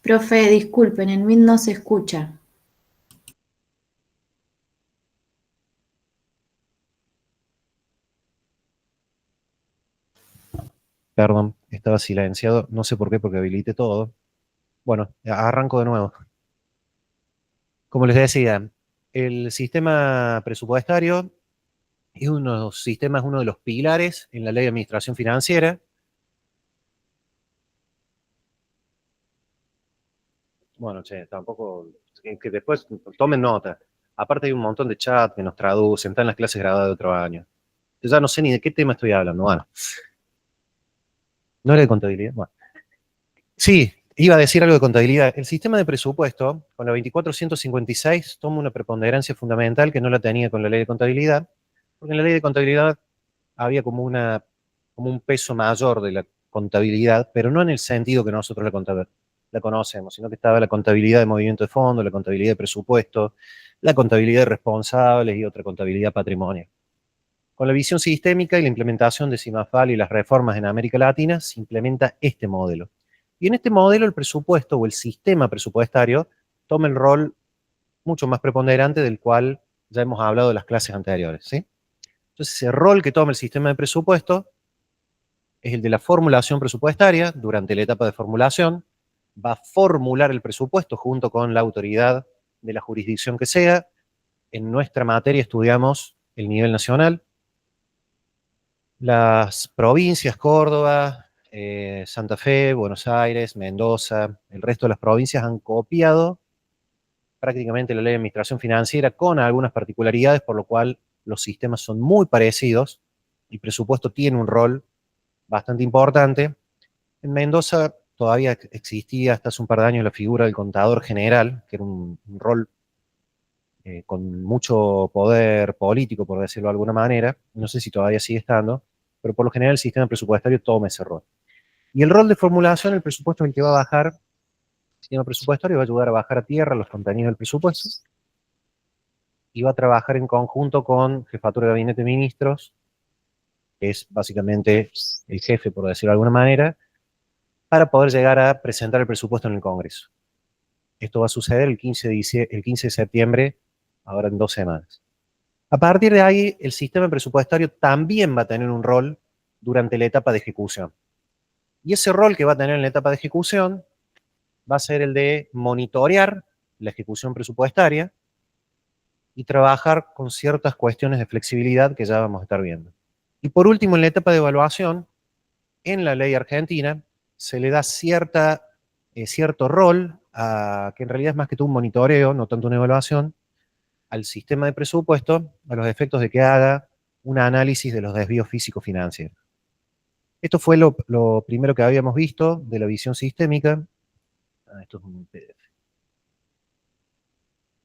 Profe, disculpen, en Meet no se escucha. Perdón, estaba silenciado, no sé por qué, porque habilité todo. Bueno, arranco de nuevo. Como les decía, el sistema presupuestario es uno de los sistemas, uno de los pilares en la ley de administración financiera. Bueno, che, tampoco, que después tomen nota. Aparte hay un montón de chat que nos traducen, están las clases grabadas de otro año. Yo ya no sé ni de qué tema estoy hablando. Bueno, no era de contabilidad. Bueno. Sí, iba a decir algo de contabilidad. El sistema de presupuesto, con la 2456, toma una preponderancia fundamental que no la tenía con la ley de contabilidad, porque en la ley de contabilidad había como un peso mayor de la contabilidad, pero no en el sentido que nosotros la conocemos, sino que estaba la contabilidad de movimiento de fondos, la contabilidad de presupuesto, la contabilidad de responsables y otra contabilidad patrimonial. Con la visión sistémica y la implementación de CIMAFAL y las reformas en América Latina, se implementa este modelo. Y en este modelo el presupuesto o el sistema presupuestario toma el rol mucho más preponderante del cual ya hemos hablado en las clases anteriores, ¿sí? Entonces, ese rol que toma el sistema de presupuesto es el de la formulación presupuestaria. Durante la etapa de formulación va a formular el presupuesto junto con la autoridad de la jurisdicción que sea. En nuestra materia estudiamos el nivel nacional. Las provincias, Córdoba, Santa Fe, Buenos Aires, Mendoza, el resto de las provincias han copiado prácticamente la ley de administración financiera con algunas particularidades, por lo cual los sistemas son muy parecidos y el presupuesto tiene un rol bastante importante. En Mendoza todavía existía hasta hace un par de años la figura del contador general, que era un rol con mucho poder político, por decirlo de alguna manera. No sé si todavía sigue estando, pero por lo general el sistema presupuestario toma ese rol. Y el rol de formulación, el presupuesto es el que va a bajar, el sistema presupuestario va a ayudar a bajar a tierra los contenidos del presupuesto y va a trabajar en conjunto con Jefatura de Gabinete de Ministros, que es básicamente el jefe, por decirlo de alguna manera, para poder llegar a presentar el presupuesto en el Congreso. Esto va a suceder el 15 de septiembre, ahora en 2 semanas. A partir de ahí, el sistema presupuestario también va a tener un rol durante la etapa de ejecución. Y ese rol que va a tener en la etapa de ejecución va a ser el de monitorear la ejecución presupuestaria y trabajar con ciertas cuestiones de flexibilidad que ya vamos a estar viendo. Y por último, en la etapa de evaluación, en la ley argentina se le da cierto rol, que en realidad es más que todo un monitoreo, no tanto una evaluación, al sistema de presupuesto a los efectos de que haga un análisis de los desvíos físico-financieros. Esto fue lo primero que habíamos visto de la visión sistémica. Esto es un PDF.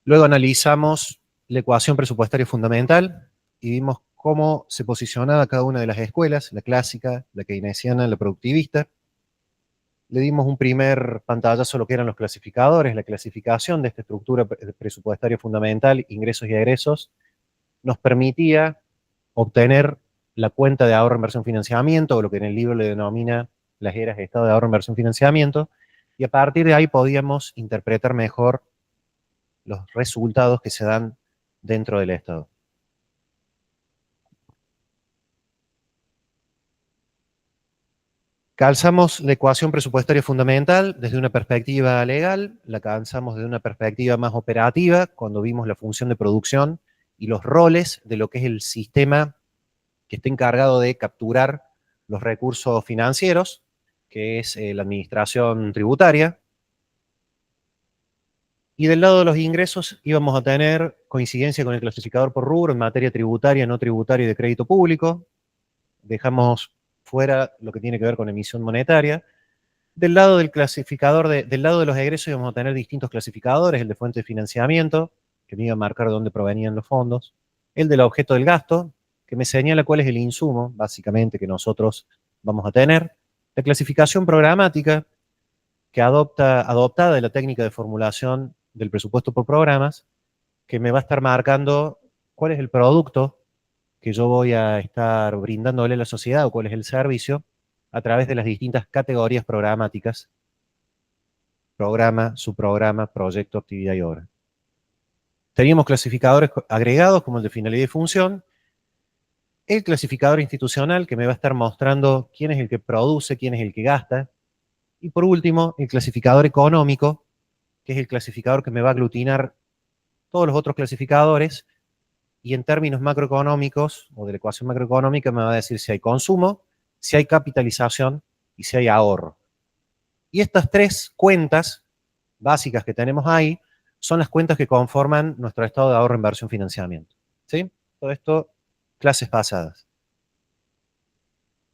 Luego analizamos la ecuación presupuestaria fundamental y vimos cómo se posicionaba cada una de las escuelas, la clásica, la keynesiana, la productivista. Le dimos un primer pantallazo a lo que eran los clasificadores, la clasificación de esta estructura presupuestaria fundamental, ingresos y egresos, nos permitía obtener la cuenta de ahorro, inversión, financiamiento, o lo que en el libro le denomina las eras de estado de ahorro, inversión, financiamiento, y a partir de ahí podíamos interpretar mejor los resultados que se dan dentro del estado. Calzamos la ecuación presupuestaria fundamental desde una perspectiva legal, la calzamos desde una perspectiva más operativa, cuando vimos la función de producción y los roles de lo que es el sistema que está encargado de capturar los recursos financieros, que es la administración tributaria. Y del lado de los ingresos íbamos a tener coincidencia con el clasificador por rubro en materia tributaria, no tributaria y de crédito público. Dejamos fuera lo que tiene que ver con emisión monetaria. Del lado del clasificador, del lado de los egresos íbamos a tener distintos clasificadores, el de fuente de financiamiento, que me iba a marcar de dónde provenían los fondos, el del objeto del gasto, que me señala cuál es el insumo, básicamente, que nosotros vamos a tener, la clasificación programática, que adoptada de la técnica de formulación del presupuesto por programas, que me va a estar marcando cuál es el producto que yo voy a estar brindándole a la sociedad o cuál es el servicio a través de las distintas categorías programáticas programa, subprograma, proyecto, actividad y obra. Teníamos clasificadores agregados como el de finalidad y función, el clasificador institucional que me va a estar mostrando quién es el que produce, quién es el que gasta, y por último, el clasificador económico, que es el clasificador que me va a aglutinar todos los otros clasificadores, y en términos macroeconómicos o de la ecuación macroeconómica me va a decir si hay consumo, si hay capitalización y si hay ahorro. Y estas tres cuentas básicas que tenemos ahí son las cuentas que conforman nuestro estado de ahorro, inversión, financiamiento. ¿Sí? Todo esto, clases pasadas.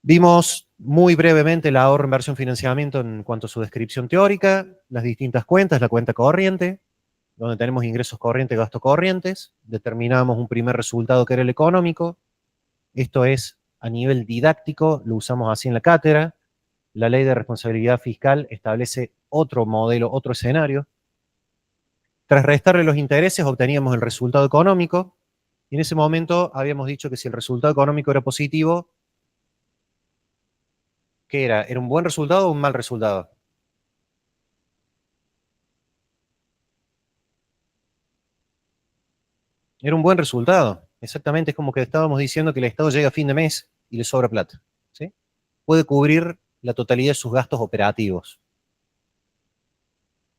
Vimos muy brevemente el ahorro, inversión, financiamiento en cuanto a su descripción teórica, las distintas cuentas, la cuenta corriente, donde tenemos ingresos corrientes, gastos corrientes, determinamos un primer resultado que era el económico, esto es a nivel didáctico, lo usamos así en la cátedra, la ley de responsabilidad fiscal establece otro modelo, otro escenario. Tras restarle los intereses obteníamos el resultado económico, y en ese momento habíamos dicho que si el resultado económico era positivo, ¿qué era? ¿Era un buen resultado o un mal resultado? Era un buen resultado. Exactamente, es como que estábamos diciendo que el Estado llega a fin de mes y le sobra plata. ¿Sí? Puede cubrir la totalidad de sus gastos operativos.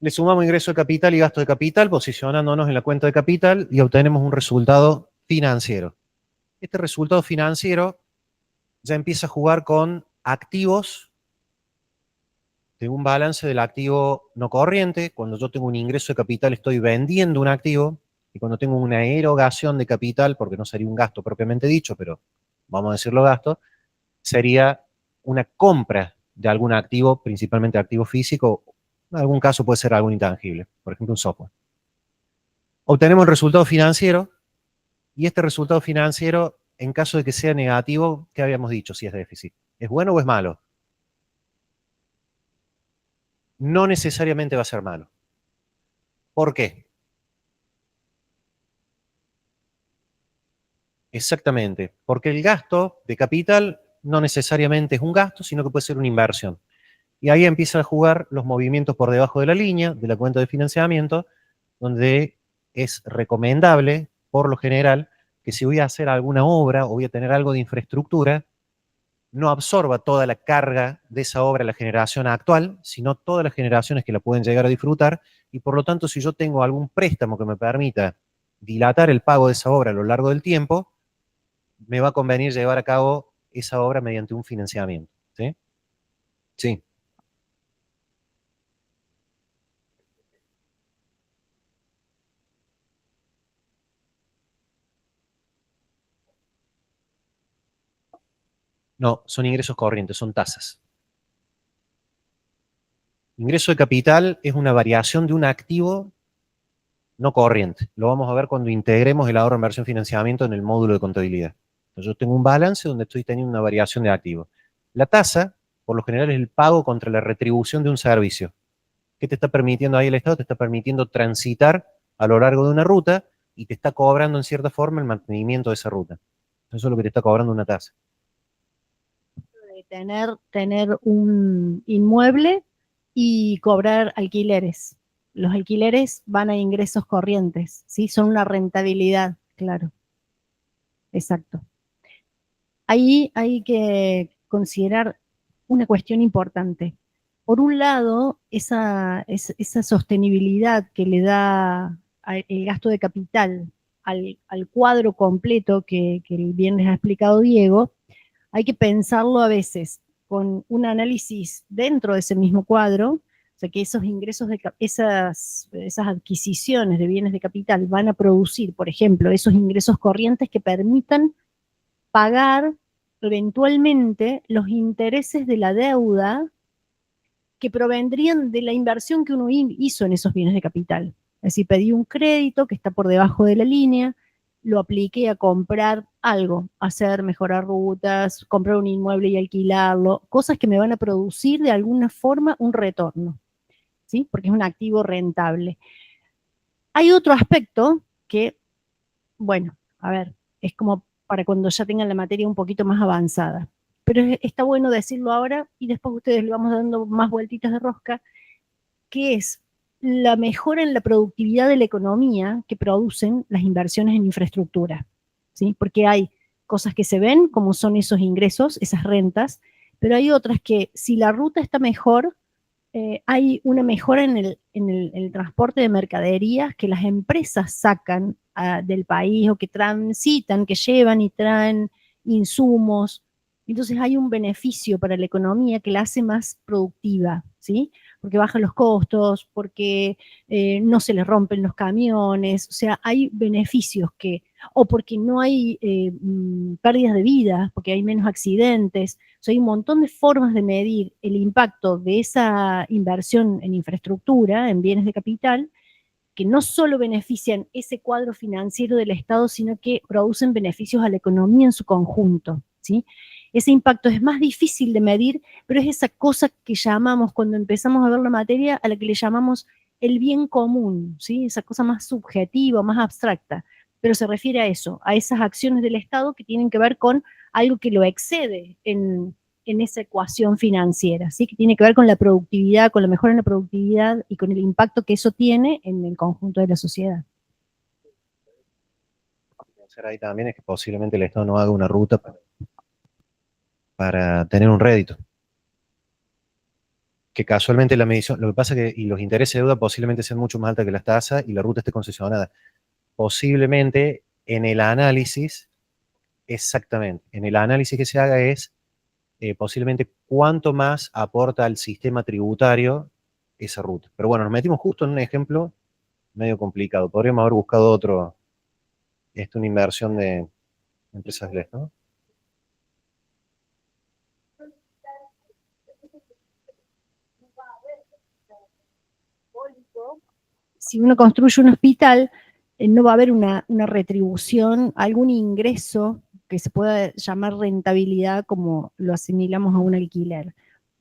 Le sumamos ingreso de capital y gasto de capital, posicionándonos en la cuenta de capital y obtenemos un resultado financiero. Este resultado financiero ya empieza a jugar con activos de un balance del activo no corriente. Cuando yo tengo un ingreso de capital estoy vendiendo un activo, y cuando tengo una erogación de capital, porque no sería un gasto propiamente dicho, pero vamos a decirlo gasto, sería una compra de algún activo, principalmente activo físico, en algún caso puede ser algún intangible, por ejemplo un software. Obtenemos el resultado financiero, y este resultado financiero, en caso de que sea negativo, ¿qué habíamos dicho si es déficit? ¿Es bueno o es malo? No necesariamente va a ser malo. ¿Por qué? Exactamente, porque el gasto de capital no necesariamente es un gasto, sino que puede ser una inversión. Y ahí empiezan a jugar los movimientos por debajo de la línea de la cuenta de financiamiento, donde es recomendable, por lo general, que si voy a hacer alguna obra o voy a tener algo de infraestructura, no absorba toda la carga de esa obra la generación actual, sino todas las generaciones que la pueden llegar a disfrutar, y por lo tanto, si yo tengo algún préstamo que me permita dilatar el pago de esa obra a lo largo del tiempo, me va a convenir llevar a cabo esa obra mediante un financiamiento. ¿Sí? Sí. No, son ingresos corrientes, son tasas. Ingreso de capital es una variación de un activo no corriente. Lo vamos a ver cuando integremos el ahorro, inversión, financiamiento en el módulo de contabilidad. Entonces, yo tengo un balance donde estoy teniendo una variación de activos. La tasa, por lo general, es el pago contra la retribución de un servicio. ¿Qué te está permitiendo ahí el Estado? Te está permitiendo transitar a lo largo de una ruta y te está cobrando en cierta forma el mantenimiento de esa ruta. Eso es lo que te está cobrando una tasa. De tener un inmueble y cobrar alquileres. Los alquileres van a ingresos corrientes, ¿sí? Son una rentabilidad, claro. Exacto. Ahí hay que considerar una cuestión importante. Por un lado, esa sostenibilidad que le da el gasto de capital al cuadro completo que bien les ha explicado Diego, hay que pensarlo a veces con un análisis dentro de ese mismo cuadro, o sea que esos ingresos, esas adquisiciones de bienes de capital van a producir, por ejemplo, esos ingresos corrientes que permitan pagar eventualmente los intereses de la deuda que provendrían de la inversión que uno hizo en esos bienes de capital. Es decir, pedí un crédito que está por debajo de la línea, lo apliqué a comprar algo, hacer, mejorar rutas, comprar un inmueble y alquilarlo, cosas que me van a producir de alguna forma un retorno, ¿sí? Porque es un activo rentable. Hay otro aspecto que, bueno, a ver, es como para cuando ya tengan la materia un poquito más avanzada. Pero está bueno decirlo ahora y después ustedes le vamos dando más vueltitas de rosca. que es la mejora en la productividad de la economía que producen las inversiones en infraestructura, ¿sí? Porque hay cosas que se ven, como son esos ingresos, esas rentas, pero hay otras que si la ruta está mejor, hay una mejora en el transporte de mercaderías que las empresas sacan del país o que transitan, que llevan y traen insumos. Entonces hay un beneficio para la economía que la hace más productiva, ¿sí? Porque bajan los costos, porque no se les rompen los camiones, o sea, hay beneficios o porque no hay pérdidas de vida, porque hay menos accidentes. O sea, hay un montón de formas de medir el impacto de esa inversión en infraestructura, en bienes de capital, que no solo benefician ese cuadro financiero del Estado, sino que producen beneficios a la economía en su conjunto, ¿sí? Ese impacto es más difícil de medir, pero es esa cosa que llamamos, cuando empezamos a ver la materia, a la que le llamamos el bien común, ¿sí? Esa cosa más subjetiva, más abstracta, pero se refiere a eso, a esas acciones del Estado que tienen que ver con algo que lo excede en esa ecuación financiera, ¿sí? Que tiene que ver con la productividad, con la mejora en la productividad y con el impacto que eso tiene en el conjunto de la sociedad. Pensar ahí también es que posiblemente el Estado no haga una ruta para tener un rédito. Que casualmente la medición, lo que pasa es que y los intereses de deuda posiblemente sean mucho más altos que las tasas y la ruta esté concesionada. Posiblemente en el análisis, exactamente, en el análisis que se haga es posiblemente cuánto más aporta al sistema tributario esa ruta. Pero bueno, nos metimos justo en un ejemplo medio complicado. Podríamos haber buscado otro, una inversión de empresas del Estado. Si uno construye un hospital, no va a haber una retribución, algún ingreso que se pueda llamar rentabilidad como lo asimilamos a un alquiler.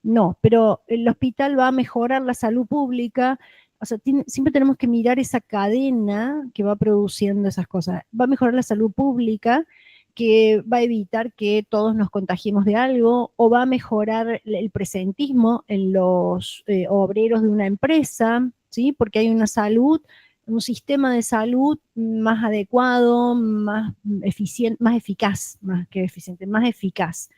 No, pero el hospital va a mejorar la salud pública, o sea, siempre tenemos que mirar esa cadena que va produciendo esas cosas. Va a mejorar la salud pública, que va a evitar que todos nos contagiemos de algo, o va a mejorar el presentismo en los obreros de una empresa, ¿sí? Porque hay una salud, un sistema de salud más adecuado, más eficiente, más eficaz, más que eficiente, más eficaz.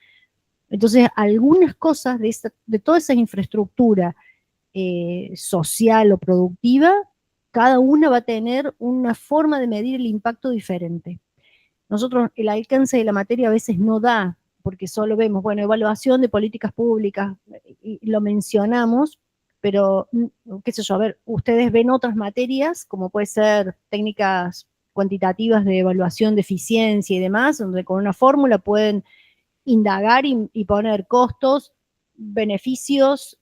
Entonces, algunas cosas de toda esa infraestructura social o productiva, cada una va a tener una forma de medir el impacto diferente. Nosotros el alcance de la materia a veces no da, porque solo vemos, bueno, evaluación de políticas públicas, y lo mencionamos, pero, qué sé yo, a ver, ustedes ven otras materias, como puede ser técnicas cuantitativas de evaluación de eficiencia y demás, donde con una fórmula pueden indagar y poner costos, beneficios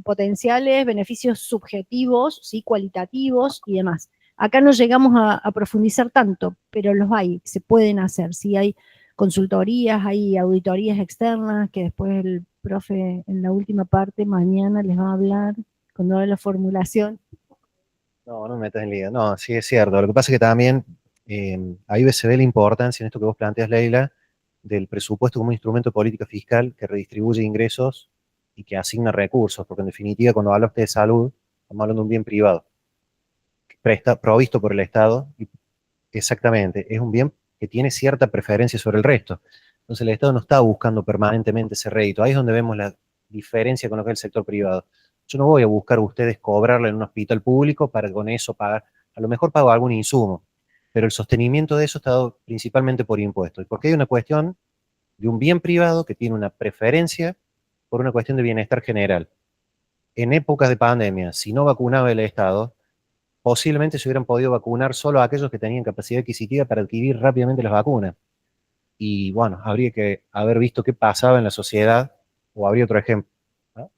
potenciales, beneficios subjetivos, ¿sí? Cualitativos y demás. Acá no llegamos a profundizar tanto, pero los hay, se pueden hacer, ¿sí? Hay consultorías, hay auditorías externas, que después el profe en la última parte, mañana les va a hablar, cuando haga la formulación. No, no me metas en lío. No, sí es cierto. Lo que pasa es que también ahí se ve la importancia en esto que vos planteas, Leila, del presupuesto como un instrumento de política fiscal que redistribuye ingresos y que asigna recursos, porque en definitiva cuando hablaste de salud, estamos hablando de un bien privado, provisto por el Estado, y exactamente, es un bien que tiene cierta preferencia sobre el resto. Entonces el Estado no está buscando permanentemente ese rédito. Ahí es donde vemos la diferencia con lo que es el sector privado. Yo no voy a buscar a ustedes cobrarle en un hospital público para con eso pagar, a lo mejor pago algún insumo, pero el sostenimiento de eso está dado principalmente por impuestos. Porque hay una cuestión de un bien privado que tiene una preferencia por una cuestión de bienestar general. En épocas de pandemia, si no vacunaba el Estado, posiblemente se hubieran podido vacunar solo a aquellos que tenían capacidad adquisitiva para adquirir rápidamente las vacunas. Y bueno, habría que haber visto qué pasaba en la sociedad, o habría otro ejemplo. ¿No?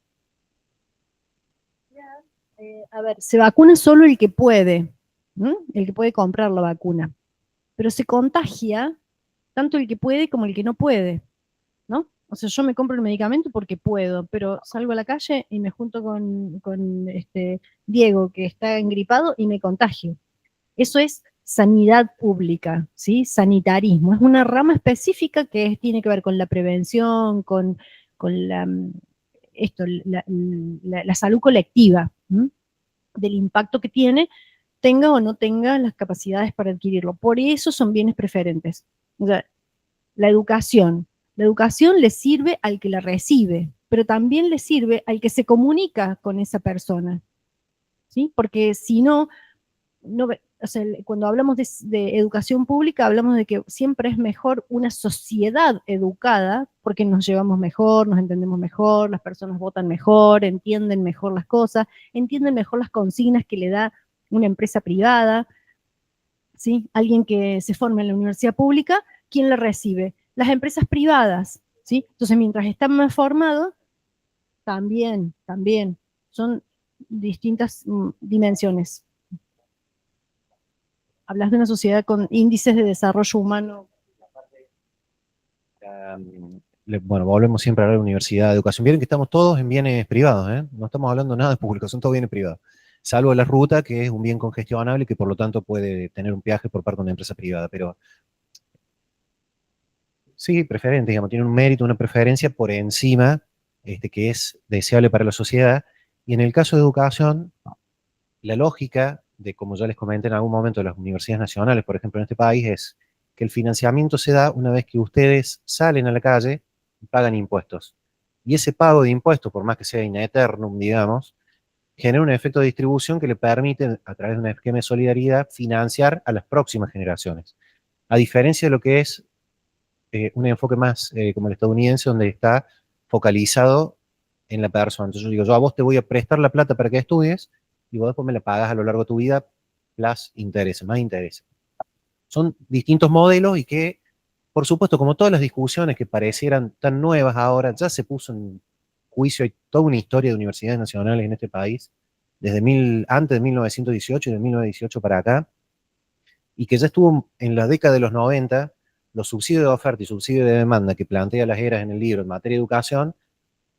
A ver, se vacuna solo el que puede, ¿no? El que puede comprar la vacuna, pero se contagia tanto el que puede como el que no puede, ¿no? O sea, yo me compro el medicamento porque puedo, pero salgo a la calle y me junto con Diego, que está engripado, y me contagio. Eso es sanidad pública, ¿sí? Sanitarismo. Es una rama específica que tiene que ver con la prevención, con la esto, la salud colectiva, ¿m? Del impacto que tiene, tenga o no tenga las capacidades para adquirirlo. Por eso son bienes preferentes. O sea, la educación le sirve al que la recibe, pero también le sirve al que se comunica con esa persona, ¿sí? Porque si no, o sea, cuando hablamos de educación pública, hablamos de que siempre es mejor una sociedad educada, porque nos llevamos mejor, nos entendemos mejor, las personas votan mejor, entienden mejor las cosas, entienden mejor las consignas que le da una empresa privada, ¿sí? Alguien que se forma en la universidad pública, ¿quién la recibe? Las empresas privadas, ¿sí? Entonces, mientras están más formados, también, son distintas dimensiones. Hablas de una sociedad con índices de desarrollo humano. Bueno, volvemos siempre a hablar de universidad, de educación. Vieron que estamos todos en bienes privados, ¿eh? No estamos hablando nada de público, son todos bienes privados. Salvo la ruta, que es un bien congestionable y que por lo tanto puede tener un peaje por parte de una empresa privada. Pero sí, preferente, digamos, tiene un mérito, una preferencia por encima que es deseable para la sociedad. Y en el caso de educación, la lógica de, como ya les comenté en algún momento, de las universidades nacionales, por ejemplo, en este país, es que el financiamiento se da una vez que ustedes salen a la calle y pagan impuestos. Y ese pago de impuestos, por más que sea in eternum, digamos, genera un efecto de distribución que le permite, a través de un esquema de solidaridad, financiar a las próximas generaciones. A diferencia de lo que es un enfoque más como el estadounidense, donde está focalizado en la persona. Entonces yo digo, yo a vos te voy a prestar la plata para que estudies y vos después me la pagas a lo largo de tu vida, plus intereses, más intereses. Son distintos modelos y que, por supuesto, como todas las discusiones que parecieran tan nuevas ahora, ya se puso en juicio, hay toda una historia de universidades nacionales en este país, desde antes de 1918 y de 1918 para acá, y que ya estuvo en la década de los 90, los subsidios de oferta y subsidios de demanda que plantea las eras en el libro en materia de educación,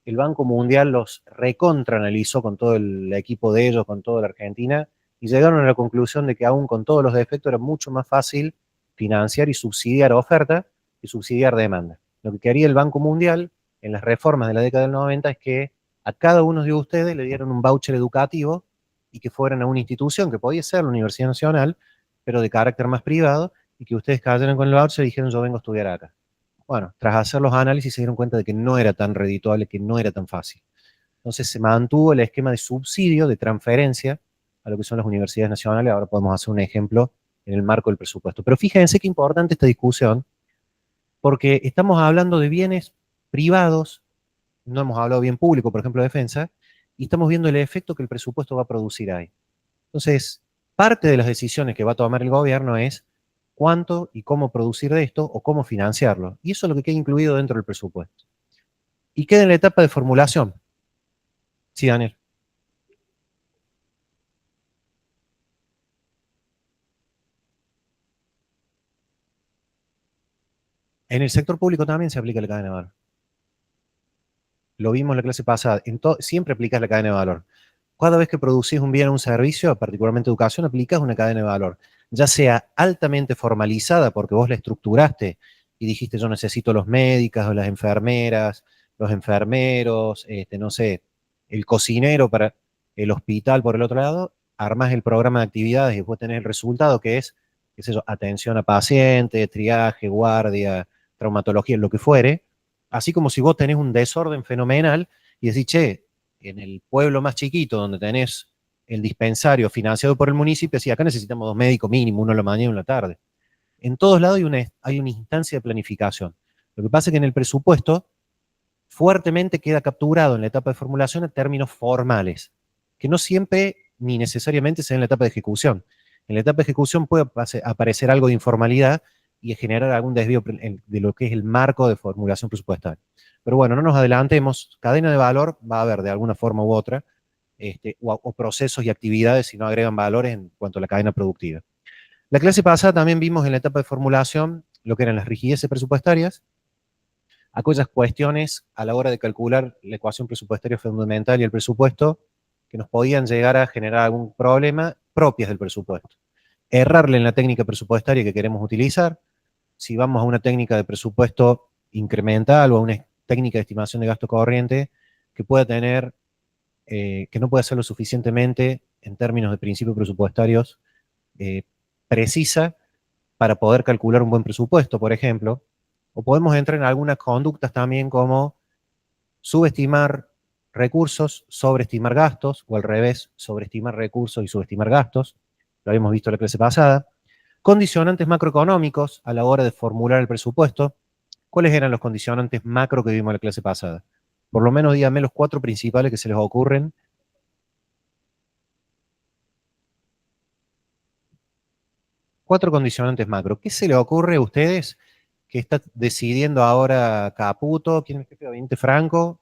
el Banco Mundial los recontraanalizó con todo el equipo de ellos, con toda la Argentina, y llegaron a la conclusión de que aún con todos los defectos era mucho más fácil financiar y subsidiar oferta y subsidiar demanda. Lo que quería el Banco Mundial en las reformas de la década del 90 es que a cada uno de ustedes le dieran un voucher educativo y que fueran a una institución, que podía ser la Universidad Nacional, pero de carácter más privado, y que ustedes cayeran con el voucher y dijeron yo vengo a estudiar acá. Bueno, tras hacer los análisis se dieron cuenta de que no era tan redituable, que no era tan fácil. Entonces se mantuvo el esquema de subsidio, de transferencia a lo que son las universidades nacionales. Ahora podemos hacer un ejemplo en el marco del presupuesto. Pero fíjense qué importante esta discusión, porque estamos hablando de bienes privados, no hemos hablado de bien público, por ejemplo, defensa, y estamos viendo el efecto que el presupuesto va a producir ahí. Entonces, parte de las decisiones que va a tomar el gobierno es cuánto y cómo producir de esto o cómo financiarlo. Y eso es lo que queda incluido dentro del presupuesto. Y queda en la etapa de formulación. Sí, Daniel. En el sector público también se aplica la cadena de valor. Lo vimos en la clase pasada. Siempre aplicas la cadena de valor. Cada vez que producís un bien o un servicio, particularmente educación, aplicas una cadena de valor. Ya sea altamente formalizada porque vos la estructuraste y dijiste yo necesito los médicos o las enfermeras, los enfermeros, no sé, el cocinero para el hospital por el otro lado, armás el programa de actividades y después tenés el resultado que es, qué sé yo, atención a pacientes, triaje, guardia, traumatología, lo que fuere. Así como si vos tenés un desorden fenomenal y decís, che, en el pueblo más chiquito donde tenés el dispensario financiado por el municipio, sí, acá necesitamos 2 médicos mínimo, uno en la mañana y uno en la tarde. En todos lados hay una instancia de planificación. Lo que pasa es que en el presupuesto fuertemente queda capturado en la etapa de formulación a términos formales, que no siempre ni necesariamente se da en la etapa de ejecución. En la etapa de ejecución puede aparecer algo de informalidad y generar algún desvío de lo que es el marco de formulación presupuestaria. Pero bueno, no nos adelantemos, cadena de valor va a haber de alguna forma u otra, o procesos y actividades si no agregan valores en cuanto a la cadena productiva. La clase pasada también vimos en la etapa de formulación lo que eran las rigideces presupuestarias, aquellas cuestiones a la hora de calcular la ecuación presupuestaria fundamental y el presupuesto que nos podían llegar a generar algún problema propias del presupuesto. Errarle en la técnica presupuestaria que queremos utilizar, si vamos a una técnica de presupuesto incremental o a una técnica de estimación de gasto corriente, que pueda tener, que no pueda hacerlo suficientemente en términos de principios presupuestarios precisa para poder calcular un buen presupuesto, por ejemplo. O podemos entrar en algunas conductas también como subestimar recursos, sobreestimar gastos, o al revés, sobreestimar recursos y subestimar gastos. Lo habíamos visto en la clase pasada. Condicionantes macroeconómicos a la hora de formular el presupuesto. ¿Cuáles eran los condicionantes macro que vimos en la clase pasada? Por lo menos díganme los 4 principales que se les ocurren. Cuatro condicionantes macro. ¿Qué se le ocurre a ustedes que está decidiendo ahora Caputo, quién es el jefe de gabinete Franco,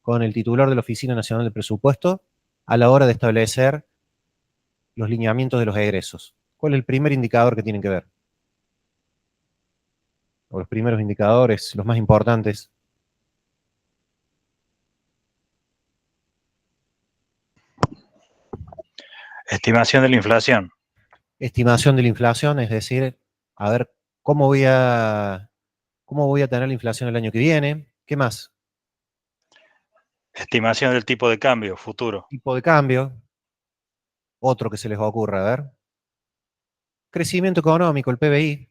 con el titular de la Oficina Nacional de Presupuesto, a la hora de establecer los lineamientos de los egresos? ¿Cuál es el primer indicador que tienen que ver? O los primeros indicadores, los más importantes. Estimación de la inflación. Estimación de la inflación, es decir, a ver, ¿cómo voy a tener la inflación el año que viene? ¿Qué más? Estimación del tipo de cambio futuro. Tipo de cambio. Otro que se les ocurra, a ver. Crecimiento económico, el PBI.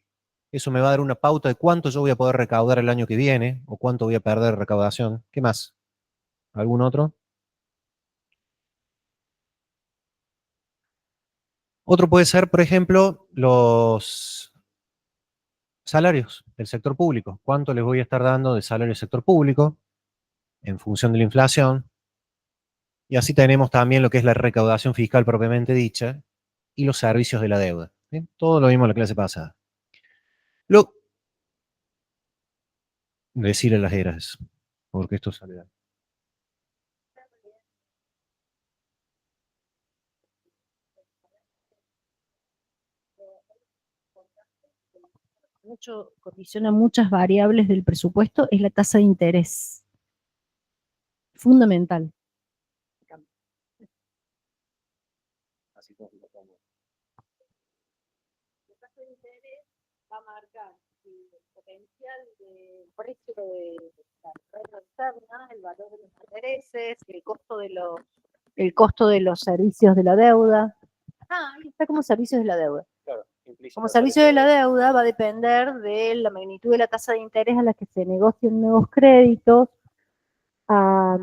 Eso me va a dar una pauta de cuánto yo voy a poder recaudar el año que viene o cuánto voy a perder de recaudación. ¿Qué más? ¿Algún otro? Otro puede ser, por ejemplo, los salarios del sector público. ¿Cuánto les voy a estar dando de salario al sector público en función de la inflación? Y así tenemos también lo que es la recaudación fiscal propiamente dicha y los servicios de la deuda. ¿Sí? Todo lo vimos en la clase pasada. Decirle las eras, porque esto sale. Condiciona muchas variables del presupuesto, es la tasa de interés. Fundamental. La tasa de interés va a marcar el potencial del precio de la renta externa, el valor de los intereses, el costo de los servicios de la deuda. Ahí está como servicios de la deuda. Claro, Como servicio de la deuda va a depender de la magnitud de la tasa de interés a la que se negocian nuevos créditos, a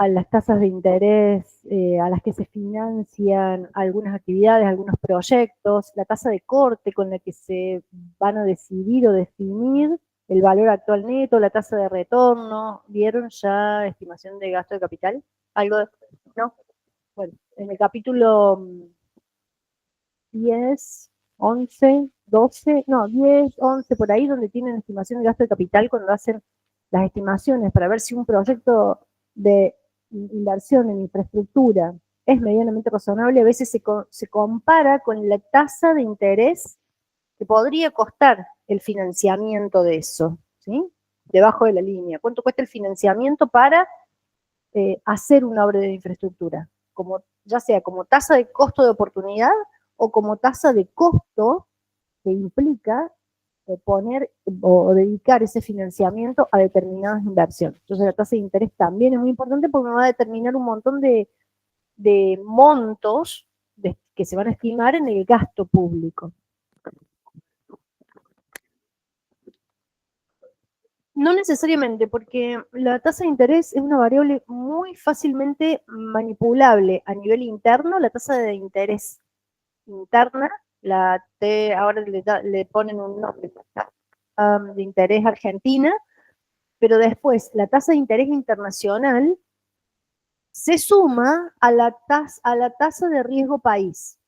las tasas de interés a las que se financian algunas actividades, algunos proyectos, la tasa de corte con la que se van a decidir o definir el valor actual neto, la tasa de retorno. ¿Vieron ya estimación de gasto de capital? ¿Algo de, no? Bueno, en el capítulo 10, 11, 12, no, 10, 11, por ahí, donde tienen estimación de gasto de capital cuando hacen las estimaciones para ver si un proyecto de inversión en infraestructura es medianamente razonable, a veces se compara con la tasa de interés que podría costar el financiamiento de eso, ¿sí? Debajo de la línea. ¿Cuánto cuesta el financiamiento para hacer una obra de infraestructura? Como, ya sea como tasa de costo de oportunidad o como tasa de costo que implica poner o dedicar ese financiamiento a determinadas inversiones. Entonces la tasa de interés también es muy importante porque me va a determinar un montón de montos que se van a estimar en el gasto público. No necesariamente, porque la tasa de interés es una variable muy fácilmente manipulable a nivel interno. La tasa de interés interna, la T, ahora le ponen un nombre, de interés argentina, pero después la tasa de interés internacional se suma a la tasa de riesgo país.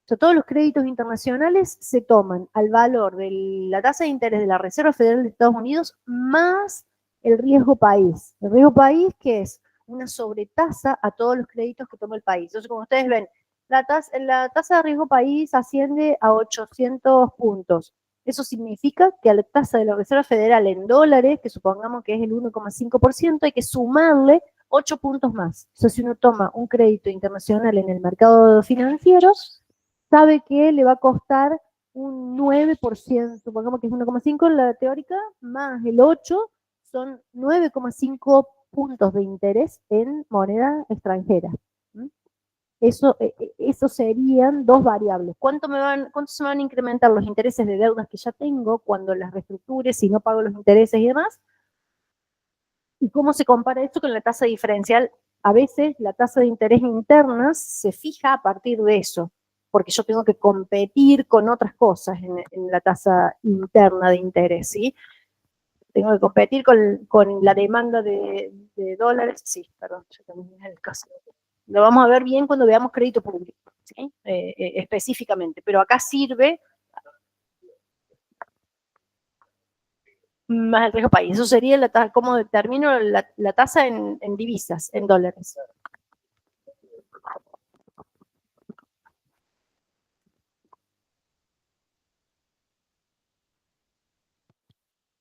O sea, todos los créditos internacionales se toman al valor de la tasa de interés de la Reserva Federal de Estados Unidos más el riesgo país. El riesgo país, que es una sobretasa a todos los créditos que toma el país. Entonces, como ustedes ven, la tasa de riesgo país asciende a 800 puntos. Eso significa que a la tasa de la Reserva Federal en dólares, que supongamos que es el 1,5%, hay que sumarle 8 puntos más. O sea, si uno toma un crédito internacional en el mercado financiero, sabe que le va a costar un 9%, supongamos que es 1,5 en la teórica, más el 8, son 9,5 puntos de interés en moneda extranjera. Eso serían dos variables. ¿Cuánto se me van a incrementar los intereses de deudas que ya tengo cuando las reestructure, si no pago los intereses y demás? ¿Y cómo se compara esto con la tasa diferencial? A veces la tasa de interés interna se fija a partir de eso, porque yo tengo que competir con otras cosas en la tasa interna de interés, ¿sí? Tengo que competir con la demanda de dólares. Sí, perdón, yo también es el caso. Lo vamos a ver bien cuando veamos crédito público, ¿sí? Específicamente, pero acá sirve más el riesgo país. Eso sería cómo determino la tasa en divisas, en dólares.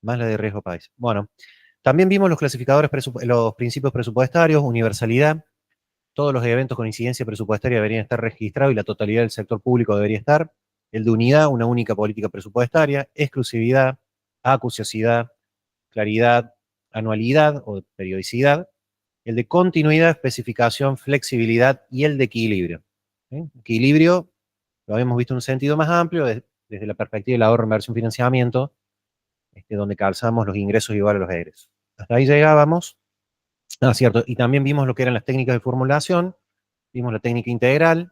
Más la de riesgo país. Bueno, también vimos los clasificadores, los principios presupuestarios, universalidad. Todos los eventos con incidencia presupuestaria deberían estar registrados y la totalidad del sector público debería estar. El de unidad, una única política presupuestaria. Exclusividad, acuciosidad, claridad, anualidad o periodicidad. El de continuidad, especificación, flexibilidad y el de equilibrio. ¿Sí? Equilibrio lo habíamos visto en un sentido más amplio, desde la perspectiva del ahorro, inversión, financiamiento, donde calzamos los ingresos igual a los egresos. Hasta ahí llegábamos. Ah, cierto. Y también vimos lo que eran las técnicas de formulación, vimos la técnica integral,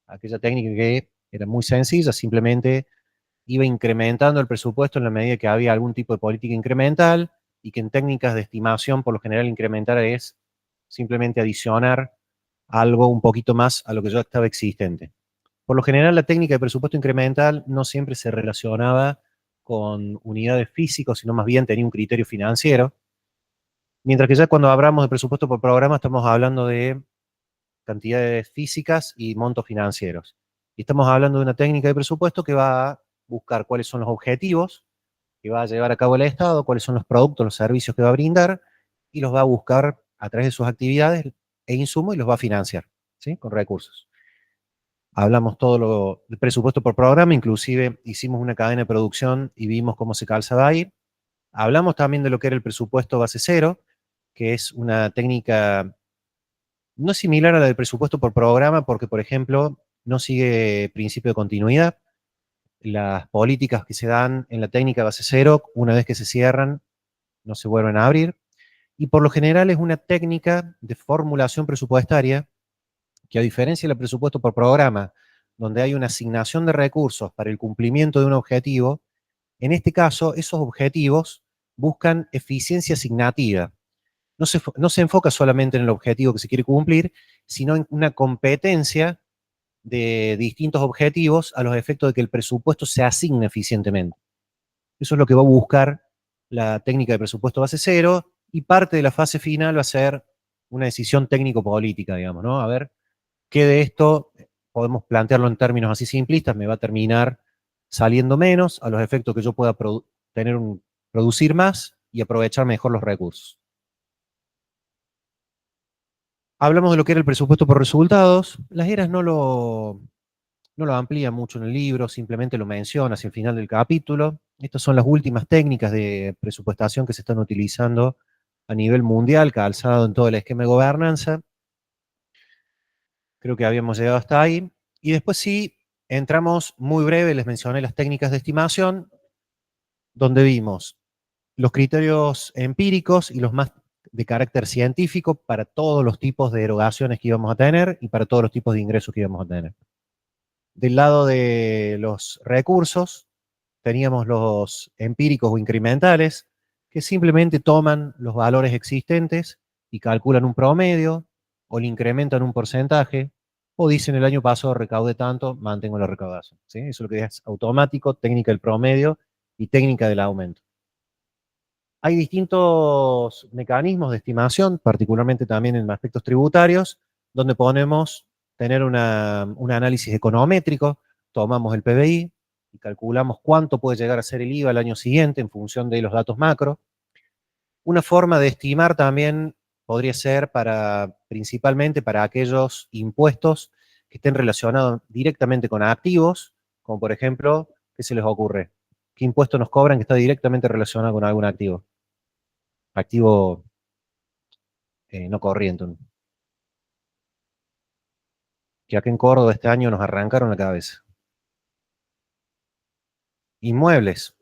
aquella técnica que era muy sencilla, simplemente iba incrementando el presupuesto en la medida que había algún tipo de política incremental y que en técnicas de estimación, por lo general, incrementar es simplemente adicionar algo un poquito más a lo que ya estaba existente. Por lo general, la técnica de presupuesto incremental no siempre se relacionaba con unidades físicas, sino más bien tenía un criterio financiero. Mientras que ya cuando hablamos de presupuesto por programa estamos hablando de cantidades físicas y montos financieros. Y estamos hablando de una técnica de presupuesto que va a buscar cuáles son los objetivos que va a llevar a cabo el Estado, cuáles son los productos, los servicios que va a brindar, y los va a buscar a través de sus actividades e insumos y los va a financiar, ¿sí? Con recursos. Hablamos todo lo del presupuesto por programa, inclusive hicimos una cadena de producción y vimos cómo se calzaba ahí. Hablamos también de lo que era el presupuesto base cero, que es una técnica no similar a la del presupuesto por programa, porque, por ejemplo, no sigue principio de continuidad. Las políticas que se dan en la técnica base cero, una vez que se cierran, no se vuelven a abrir. Y por lo general es una técnica de formulación presupuestaria que, a diferencia del presupuesto por programa, donde hay una asignación de recursos para el cumplimiento de un objetivo, en este caso esos objetivos buscan eficiencia asignativa. No se enfoca solamente en el objetivo que se quiere cumplir, sino en una competencia de distintos objetivos a los efectos de que el presupuesto se asigne eficientemente. Eso es lo que va a buscar la técnica de presupuesto base cero, y parte de la fase final va a ser una decisión técnico-política, digamos, ¿no? A ver, ¿qué de esto podemos plantearlo en términos así simplistas? Me va a terminar saliendo menos a los efectos que yo pueda producir más y aprovechar mejor los recursos. Hablamos de lo que era el presupuesto por resultados. Las Heras no lo amplía mucho en el libro, simplemente lo menciona hacia el final del capítulo. Estas son las últimas técnicas de presupuestación que se están utilizando a nivel mundial, calzado en todo el esquema de gobernanza. Creo que habíamos llegado hasta ahí. Y después sí, entramos muy breve, les mencioné las técnicas de estimación, donde vimos los criterios empíricos y los más de carácter científico para todos los tipos de erogaciones que íbamos a tener y para todos los tipos de ingresos que íbamos a tener. Del lado de los recursos, teníamos los empíricos o incrementales, que simplemente toman los valores existentes y calculan un promedio, o le incrementan un porcentaje, o dicen el año pasado recaudé tanto, mantengo la recaudación. ¿Sí? Eso es lo que es automático, técnica del promedio y técnica del aumento. Hay distintos mecanismos de estimación, particularmente también en aspectos tributarios, donde podemos tener un análisis econométrico, tomamos el PBI y calculamos cuánto puede llegar a ser el IVA el año siguiente en función de los datos macro. Una forma de estimar también podría ser principalmente para aquellos impuestos que estén relacionados directamente con activos, como por ejemplo, ¿qué se les ocurre? ¿Qué impuesto nos cobran que está directamente relacionado con algún activo? Activo no corriente. Que acá en Córdoba este año nos arrancaron la cabeza. Inmuebles,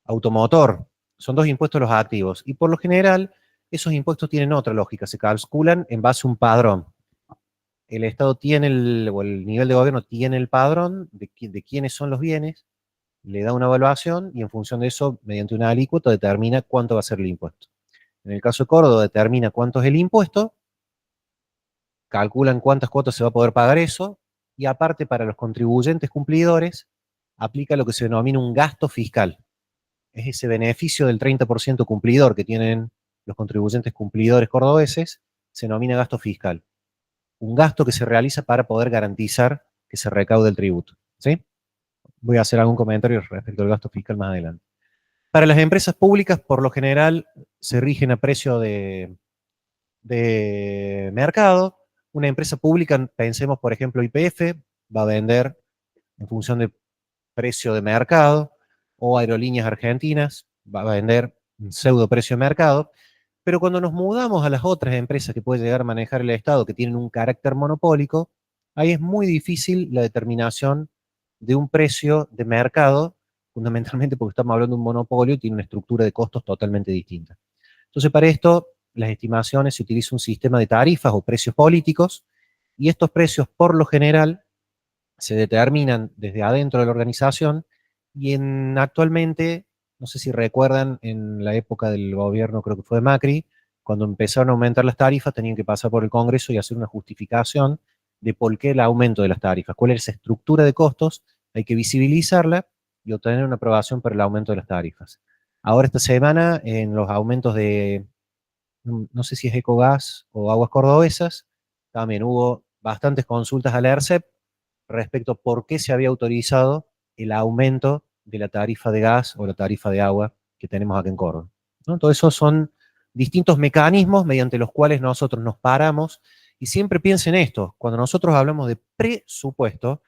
automotor, son dos impuestos los activos. Y por lo general, esos impuestos tienen otra lógica, se calculan en base a un padrón. El Estado tiene o el nivel de gobierno tiene el padrón de quiénes son los bienes, le da una evaluación y en función de eso, mediante una alícuota, determina cuánto va a ser el impuesto. En el caso de Córdoba, determina cuánto es el impuesto, calculan cuántas cuotas se va a poder pagar eso, y aparte para los contribuyentes cumplidores, aplica lo que se denomina un gasto fiscal. Es ese beneficio del 30% cumplidor que tienen los contribuyentes cumplidores cordobeses, se denomina gasto fiscal. Un gasto que se realiza para poder garantizar que se recaude el tributo. ¿Sí? Voy a hacer algún comentario respecto al gasto fiscal más adelante. Para las empresas públicas, por lo general, se rigen a precio de mercado. Una empresa pública, pensemos por ejemplo YPF, va a vender en función de precio de mercado, o Aerolíneas Argentinas va a vender un pseudo precio de mercado. Pero cuando nos mudamos a las otras empresas que puede llegar a manejar el Estado, que tienen un carácter monopólico, ahí es muy difícil la determinación de un precio de mercado, fundamentalmente porque estamos hablando de un monopolio y tiene una estructura de costos totalmente distinta. Entonces, para esto, las estimaciones se utiliza un sistema de tarifas o precios políticos, y estos precios, por lo general, se determinan desde adentro de la organización, y actualmente, no sé si recuerdan, en la época del gobierno, creo que fue de Macri, cuando empezaron a aumentar las tarifas, tenían que pasar por el Congreso y hacer una justificación de por qué el aumento de las tarifas, cuál es esa estructura de costos, hay que visibilizarla y obtener una aprobación para el aumento de las tarifas. Ahora esta semana, en los aumentos de, no sé si es Ecogas o Aguas Cordobesas, también hubo bastantes consultas a la ERCEP respecto a por qué se había autorizado el aumento de la tarifa de gas o la tarifa de agua que tenemos acá en Córdoba, ¿no? Todo eso son distintos mecanismos mediante los cuales nosotros nos paramos, y siempre piensen esto, cuando nosotros hablamos de presupuesto,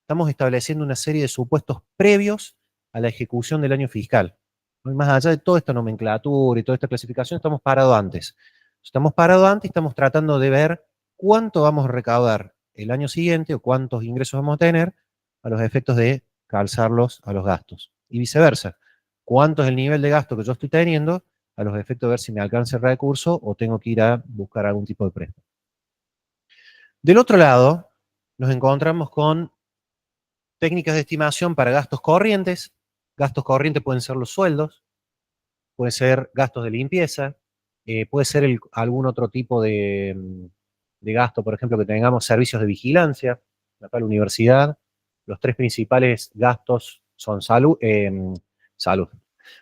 estamos estableciendo una serie de supuestos previos a la ejecución del año fiscal. ¿No? Y más allá de toda esta nomenclatura y toda esta clasificación, estamos parados antes. Estamos parados antes y estamos tratando de ver cuánto vamos a recaudar el año siguiente o cuántos ingresos vamos a tener a los efectos de calzarlos a los gastos. Y viceversa, cuánto es el nivel de gasto que yo estoy teniendo a los efectos de ver si me alcanza el recurso o tengo que ir a buscar algún tipo de préstamo. Del otro lado, nos encontramos con técnicas de estimación para gastos corrientes. Gastos corrientes pueden ser los sueldos, pueden ser gastos de limpieza, puede ser algún otro tipo de gasto, por ejemplo, que tengamos servicios de vigilancia. Acá en la universidad, los tres principales gastos son salud,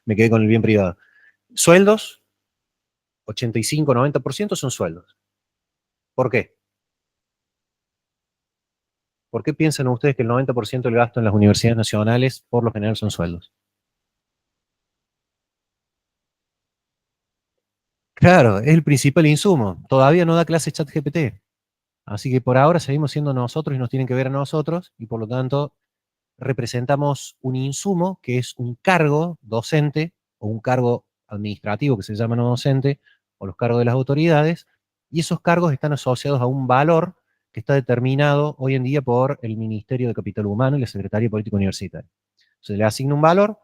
me quedé con el bien privado. Sueldos, 85-90% son sueldos. ¿Por qué? ¿Por qué piensan ustedes que el 90% del gasto en las universidades nacionales por lo general son sueldos? Claro, es el principal insumo. Todavía no da clase ChatGPT. Así que por ahora seguimos siendo nosotros y nos tienen que ver a nosotros, y por lo tanto representamos un insumo que es un cargo docente o un cargo administrativo que se llama no docente, o los cargos de las autoridades, y esos cargos están asociados a un valor que está determinado hoy en día por el Ministerio de Capital Humano y la Secretaría de Política Universitaria. Se le asigna un valor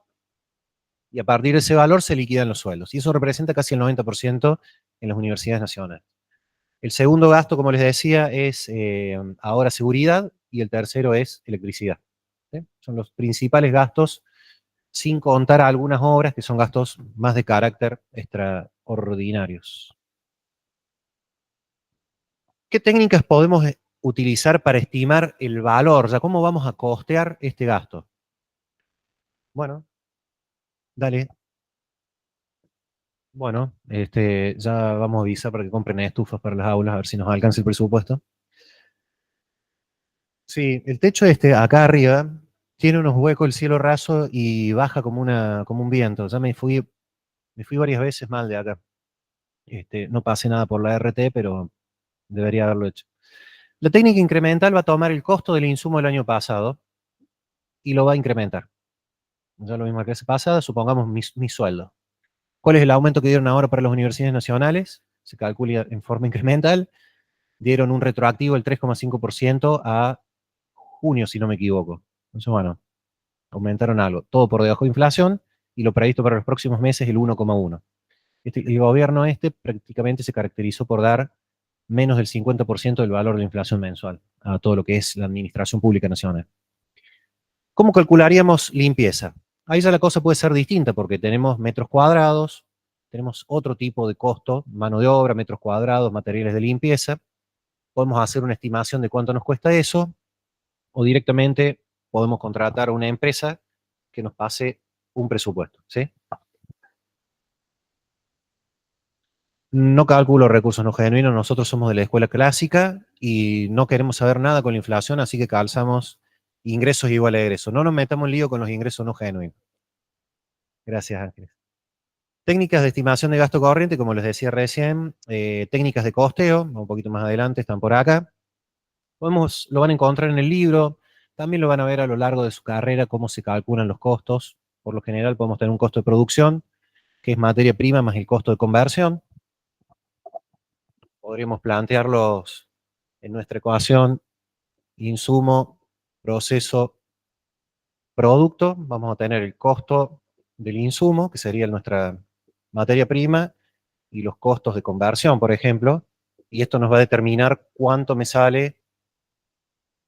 y a partir de ese valor se liquidan los sueldos, y eso representa casi el 90% en las universidades nacionales. El segundo gasto, como les decía, es ahora seguridad, y el tercero es electricidad. ¿Sí? Son los principales gastos, sin contar algunas obras que son gastos más de carácter extraordinarios. ¿Qué técnicas podemos utilizar para estimar el valor? O sea, ¿cómo vamos a costear este gasto? Bueno, dale. Bueno, ya vamos a avisar para que compren estufas para las aulas, a ver si nos alcanza el presupuesto. Sí, el techo acá arriba, tiene unos huecos, el cielo raso, y baja como un viento. Ya me fui varias veces mal de acá. No pasé nada por la RT, pero debería haberlo hecho. La técnica incremental va a tomar el costo del insumo del año pasado y lo va a incrementar. Ya lo mismo que la clase pasada, supongamos mi sueldo. ¿Cuál es el aumento que dieron ahora para las universidades nacionales? se calcula en forma incremental, dieron un retroactivo del 3,5% a junio, si no me equivoco. Entonces, bueno, aumentaron algo. Todo por debajo de inflación y lo previsto para los próximos meses el 1,1. El gobierno prácticamente se caracterizó por dar menos del 50% del valor de la inflación mensual a todo lo que es la administración pública nacional. ¿Cómo calcularíamos limpieza? Ahí ya la cosa puede ser distinta porque tenemos metros cuadrados, tenemos otro tipo de costo, mano de obra, metros cuadrados, materiales de limpieza. Podemos hacer una estimación de cuánto nos cuesta eso o directamente podemos contratar a una empresa que nos pase un presupuesto, ¿sí? No calculo recursos no genuinos, nosotros somos de la escuela clásica y no queremos saber nada con la inflación, así que calzamos ingresos igual a egresos. No nos metamos en lío con los ingresos no genuinos. Gracias, Ángeles. Técnicas de estimación de gasto corriente, como les decía recién, técnicas de costeo, un poquito más adelante, están por acá. Lo van a encontrar en el libro, también lo van a ver a lo largo de su carrera, cómo se calculan los costos. Por lo general podemos tener un costo de producción, que es materia prima más el costo de conversión. Podríamos plantearlos en nuestra ecuación, insumo, proceso, producto. Vamos a tener el costo del insumo, que sería nuestra materia prima, y los costos de conversión, por ejemplo. Y esto nos va a determinar cuánto me sale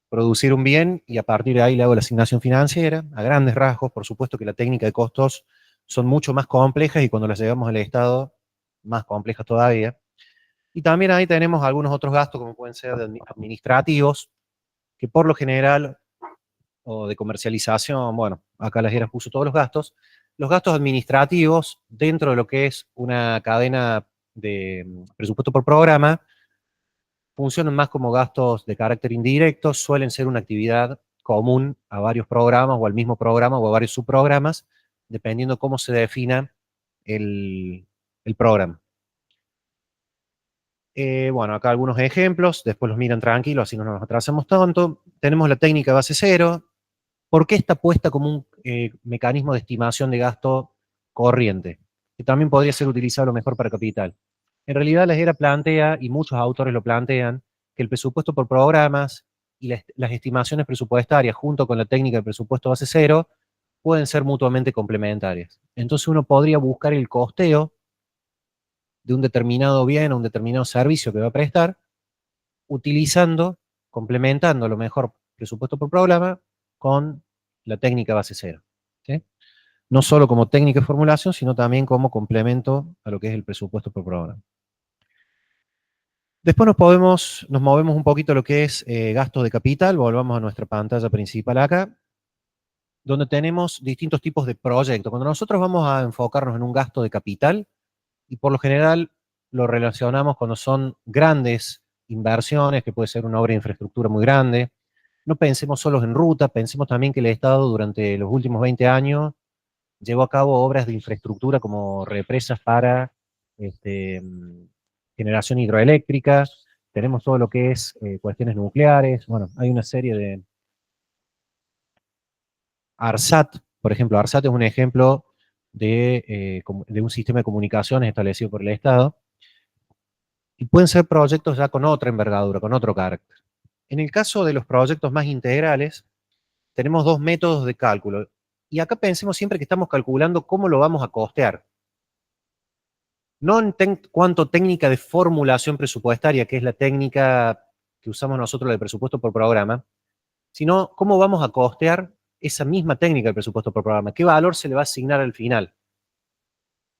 producir un bien y a partir de ahí le hago la asignación financiera. A grandes rasgos, por supuesto que la técnica de costos son mucho más complejas y cuando las llevamos al Estado, más complejas todavía. Y también ahí tenemos algunos otros gastos, como pueden ser administrativos, que por lo general, o de comercialización, bueno, acá las Heras puso todos los gastos administrativos dentro de lo que es una cadena de presupuesto por programa, funcionan más como gastos de carácter indirecto, suelen ser una actividad común a varios programas o al mismo programa o a varios subprogramas, dependiendo cómo se defina el programa. Bueno, acá algunos ejemplos, después los miran tranquilos, así no nos atrasamos tanto. Tenemos la técnica base cero. ¿Por qué está puesta como un mecanismo de estimación de gasto corriente? Que también podría ser utilizado mejor para capital. En realidad la ERA plantea, y muchos autores lo plantean, que el presupuesto por programas y las estimaciones presupuestarias junto con la técnica de presupuesto base cero pueden ser mutuamente complementarias. Entonces uno podría buscar el costeo de un determinado bien o un determinado servicio que va a prestar, complementando a lo mejor presupuesto por programa con la técnica base cero. ¿Sí? No solo como técnica de formulación, sino también como complemento a lo que es el presupuesto por programa. Después nos movemos un poquito a lo que es gastos de capital, volvamos a nuestra pantalla principal acá, donde tenemos distintos tipos de proyectos. Cuando nosotros vamos a enfocarnos en un gasto de capital, y por lo general lo relacionamos cuando son grandes inversiones, que puede ser una obra de infraestructura muy grande. No pensemos solo en ruta, pensemos también que el Estado durante los últimos 20 años llevó a cabo obras de infraestructura como represas para generación hidroeléctrica, tenemos todo lo que es cuestiones nucleares, bueno, hay una serie de... ARSAT, por ejemplo, ARSAT es un ejemplo de un sistema de comunicaciones establecido por el Estado, y pueden ser proyectos ya con otra envergadura, con otro carácter. En el caso de los proyectos más integrales, tenemos dos métodos de cálculo, y acá pensemos siempre que estamos calculando cómo lo vamos a costear. No en cuanto técnica de formulación presupuestaria, que es la técnica que usamos nosotros de presupuesto por programa, sino cómo vamos a costear esa misma técnica de presupuesto por programa, qué valor se le va a asignar al final.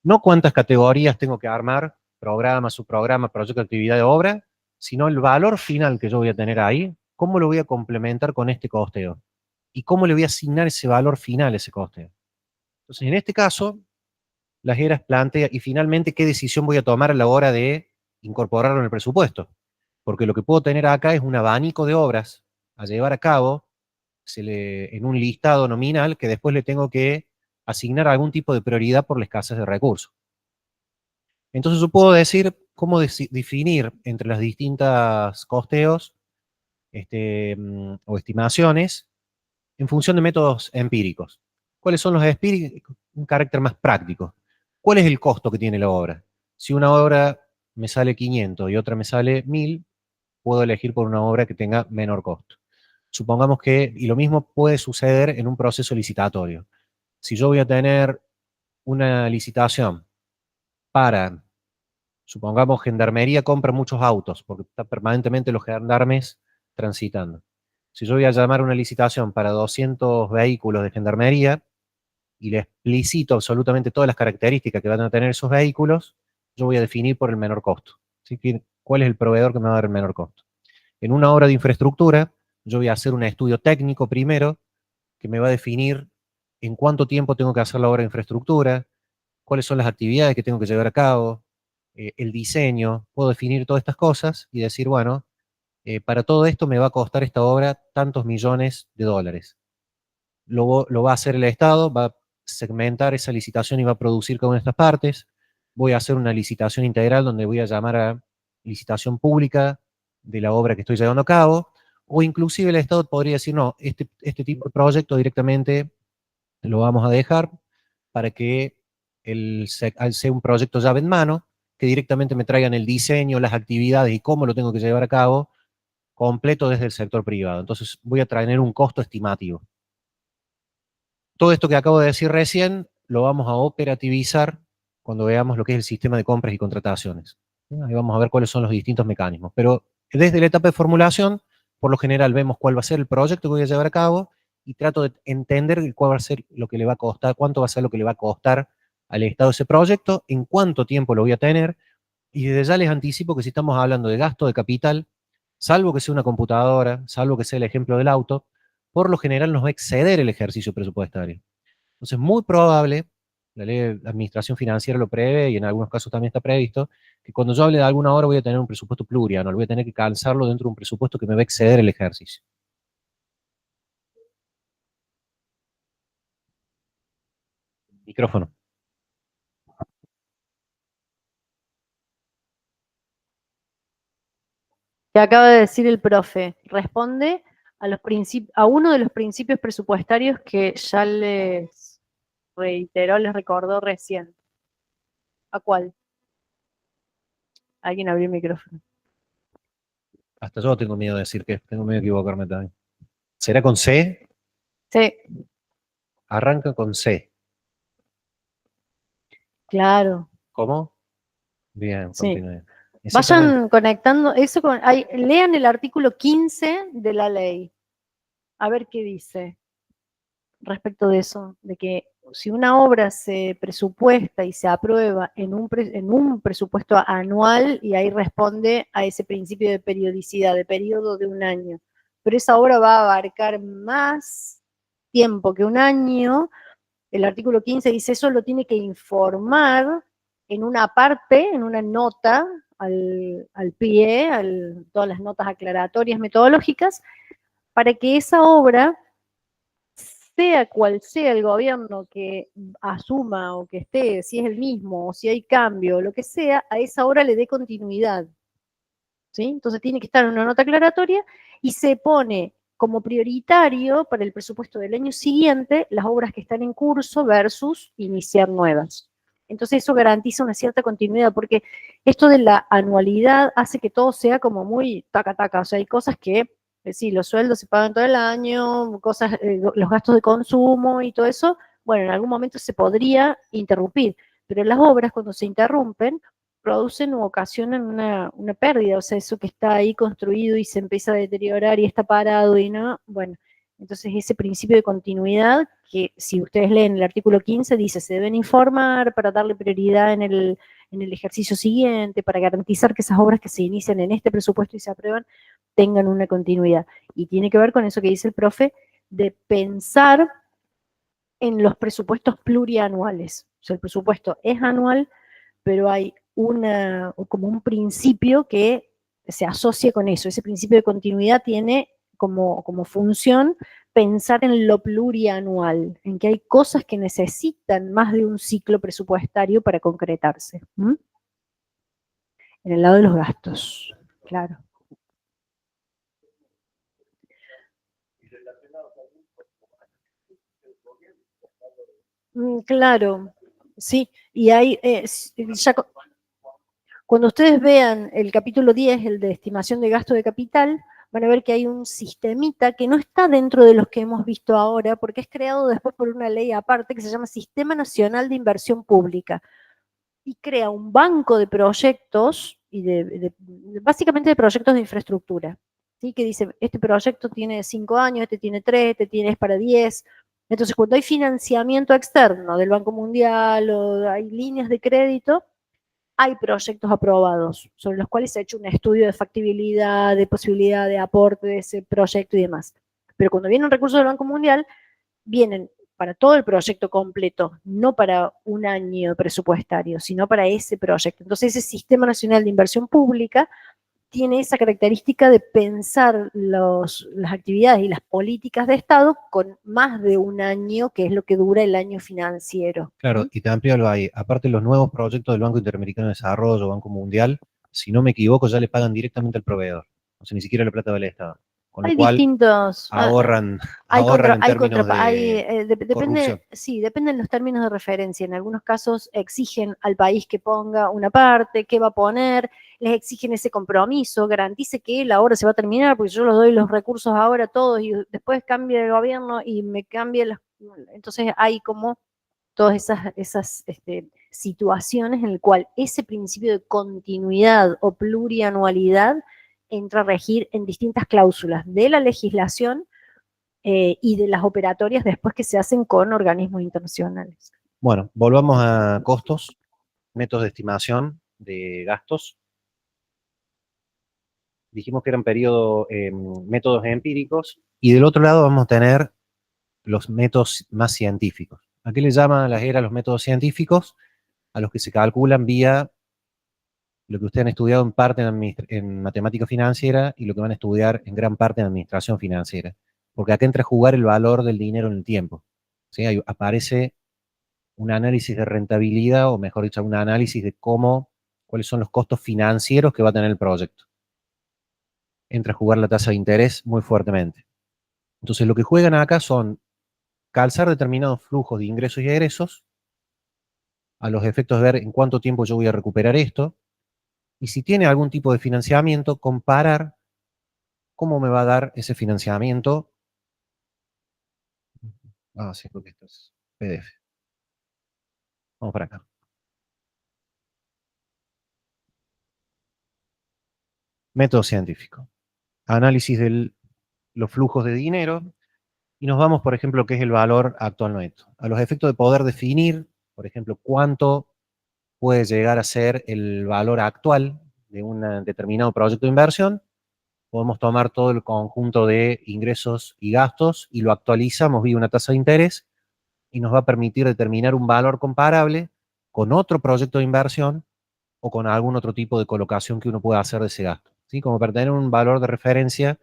No cuántas categorías tengo que armar, programa, subprograma, proyecto, actividad de obra, sino el valor final que yo voy a tener ahí, cómo lo voy a complementar con este costeo y cómo le voy a asignar ese valor final a ese costeo. Entonces, en este caso, las Heras plantea, y finalmente, ¿qué decisión voy a tomar a la hora de incorporarlo en el presupuesto? Porque lo que puedo tener acá es un abanico de obras a llevar a cabo en un listado nominal que después le tengo que asignar algún tipo de prioridad por la escasez de recursos. Entonces yo puedo decir cómo definir entre las distintas costeos o estimaciones en función de métodos empíricos. ¿Cuáles son los empíricos? Un carácter más práctico. ¿Cuál es el costo que tiene la obra? Si una obra me sale 500 y otra me sale 1000, puedo elegir por una obra que tenga menor costo. Supongamos que, y lo mismo puede suceder en un proceso licitatorio. Si yo voy a tener una licitación para, supongamos, Gendarmería compra muchos autos, porque está permanentemente los gendarmes transitando. Si yo voy a llamar una licitación para 200 vehículos de Gendarmería y le explicito absolutamente todas las características que van a tener esos vehículos, yo voy a definir por el menor costo. ¿Sí? ¿Cuál es el proveedor que me va a dar el menor costo? En una obra de infraestructura, yo voy a hacer un estudio técnico primero que me va a definir en cuánto tiempo tengo que hacer la obra de infraestructura, cuáles son las actividades que tengo que llevar a cabo, el diseño, puedo definir todas estas cosas y decir, bueno, para todo esto me va a costar esta obra tantos millones de dólares. Lo va a hacer el Estado, va a segmentar esa licitación y va a producir cada una de estas partes. Voy a hacer una licitación integral donde voy a llamar a licitación pública de la obra que estoy llevando a cabo, o inclusive el Estado podría decir, no, este tipo de proyecto directamente lo vamos a dejar para que al ser un proyecto llave en mano, que directamente me traigan el diseño, las actividades y cómo lo tengo que llevar a cabo, completo desde el sector privado. Entonces voy a traer un costo estimativo. Todo esto que acabo de decir recién lo vamos a operativizar cuando veamos lo que es el sistema de compras y contrataciones. Ahí vamos a ver cuáles son los distintos mecanismos. Pero desde la etapa de formulación, por lo general vemos cuál va a ser el proyecto que voy a llevar a cabo y trato de entender cuál va a ser lo que le va a costar, cuánto va a ser lo que le va a costar al Estado ese proyecto, en cuánto tiempo lo voy a tener, y desde ya les anticipo que si estamos hablando de gasto de capital, salvo que sea una computadora, salvo que sea el ejemplo del auto, por lo general nos va a exceder el ejercicio presupuestario. Entonces, muy probable, la ley de administración financiera lo prevé y en algunos casos también está previsto, que cuando yo hable de alguna hora voy a tener un presupuesto plurianual, voy a tener que calzarlo dentro de un presupuesto que me va a exceder el ejercicio. Micrófono. Que acaba de decir el profe, responde a uno de los principios presupuestarios que ya les reiteró, les recordó recién. ¿A cuál? Alguien abrió el micrófono. Hasta yo tengo miedo de decir que tengo miedo de equivocarme también. ¿Será con C? Sí, Arranca con C. claro. ¿Cómo? Bien, Sí. continúe. Exactamente. Vayan conectando eso con. Lean el artículo 15 de la ley. A ver qué dice respecto de eso, de que si una obra se presupuesta y se aprueba en un presupuesto anual, y ahí responde a ese principio de periodicidad, de periodo de un año, pero esa obra va a abarcar más tiempo que un año, el artículo 15 dice eso lo tiene que informar en una parte, en una nota al pie, todas las notas aclaratorias metodológicas, para que esa obra, sea cual sea el gobierno que asuma o que esté, si es el mismo o si hay cambio o lo que sea, a esa obra le dé continuidad. ¿Sí? Entonces tiene que estar en una nota aclaratoria y se pone como prioritario para el presupuesto del año siguiente las obras que están en curso versus iniciar nuevas. Entonces eso garantiza una cierta continuidad, porque esto de la anualidad hace que todo sea como muy taca-taca, o sea, hay cosas que, sí, los sueldos se pagan todo el año, cosas, los gastos de consumo y todo eso, bueno, en algún momento se podría interrumpir, pero las obras cuando se interrumpen producen o ocasionan una pérdida, o sea, eso que está ahí construido y se empieza a deteriorar y está parado y no, bueno, entonces ese principio de continuidad, que si ustedes leen el artículo 15, dice, se deben informar para darle prioridad en el ejercicio siguiente, para garantizar que esas obras que se inician en este presupuesto y se aprueban tengan una continuidad. Y tiene que ver con eso que dice el profe, de pensar en los presupuestos plurianuales. O sea, el presupuesto es anual, pero hay como un principio que se asocia con eso. Ese principio de continuidad tiene como función pensar en lo plurianual, en que hay cosas que necesitan más de un ciclo presupuestario para concretarse. ¿Mm? En el lado de los gastos, claro. Claro, sí, y hay, ya Cuando ustedes vean el capítulo 10, el de estimación de gasto de capital, van a ver que hay un sistemita que no está dentro de los que hemos visto ahora, porque es creado después por una ley aparte que se llama Sistema Nacional de Inversión Pública, y crea un banco de proyectos, y básicamente de proyectos de infraestructura, ¿sí? Que dice, este proyecto tiene 5 años, este tiene 3, este tiene es para 10. Entonces, cuando hay financiamiento externo del Banco Mundial o hay líneas de crédito, hay proyectos aprobados sobre los cuales se ha hecho un estudio de factibilidad, de posibilidad de aporte de ese proyecto y demás. Pero cuando vienen recursos del Banco Mundial, vienen para todo el proyecto completo, no para un año presupuestario, sino para ese proyecto. Entonces, ese Sistema Nacional de Inversión Pública tiene esa característica de pensar las actividades y las políticas de Estado con más de un año, que es lo que dura el año financiero. Claro, y te amplio algo ahí. Aparte, los nuevos proyectos del Banco Interamericano de Desarrollo, Banco Mundial, si no me equivoco, ya le pagan directamente al proveedor. O sea, ni siquiera la plata del Estado. Con lo Hay cual distintos, ahorran, hay ahorran en hay términos de depende, corrupción. sí, dependen los términos de referencia. En algunos casos exigen al país que ponga una parte, qué va a poner, les exigen ese compromiso, garantice que la obra se va a terminar, porque yo les doy los recursos ahora a todos y después cambia el gobierno y me cambia las... Entonces hay como todas esas situaciones en las cuales ese principio de continuidad o plurianualidad entra a regir en distintas cláusulas de la legislación y de las operatorias después que se hacen con organismos internacionales. Bueno, volvamos a costos, métodos de estimación de gastos. Dijimos que eran métodos empíricos, y del otro lado vamos a tener los métodos más científicos. ¿A qué le llaman a las eras los métodos científicos? A los que se calculan vía lo que ustedes han estudiado en parte en matemática financiera y lo que van a estudiar en gran parte en administración financiera. Porque acá entra a jugar el valor del dinero en el tiempo. ¿Sí? Ahí aparece un análisis de rentabilidad, o mejor dicho, un análisis de cuáles son los costos financieros que va a tener el proyecto. Entra a jugar la tasa de interés muy fuertemente. Entonces, lo que juegan acá son calzar determinados flujos de ingresos y egresos a los efectos de ver en cuánto tiempo yo voy a recuperar esto, y si tiene algún tipo de financiamiento, comparar cómo me va a dar ese financiamiento. Ah, sí, porque esto es PDF. Vamos para acá. Método científico. Análisis de los flujos de dinero. Y nos vamos, por ejemplo, qué es el valor actual neto. A los efectos de poder definir, por ejemplo, cuánto puede llegar a ser el valor actual de un determinado proyecto de inversión, podemos tomar todo el conjunto de ingresos y gastos y lo actualizamos vía una tasa de interés, y nos va a permitir determinar un valor comparable con otro proyecto de inversión o con algún otro tipo de colocación que uno pueda hacer de ese gasto. ¿Sí? Como para tener un valor de referencia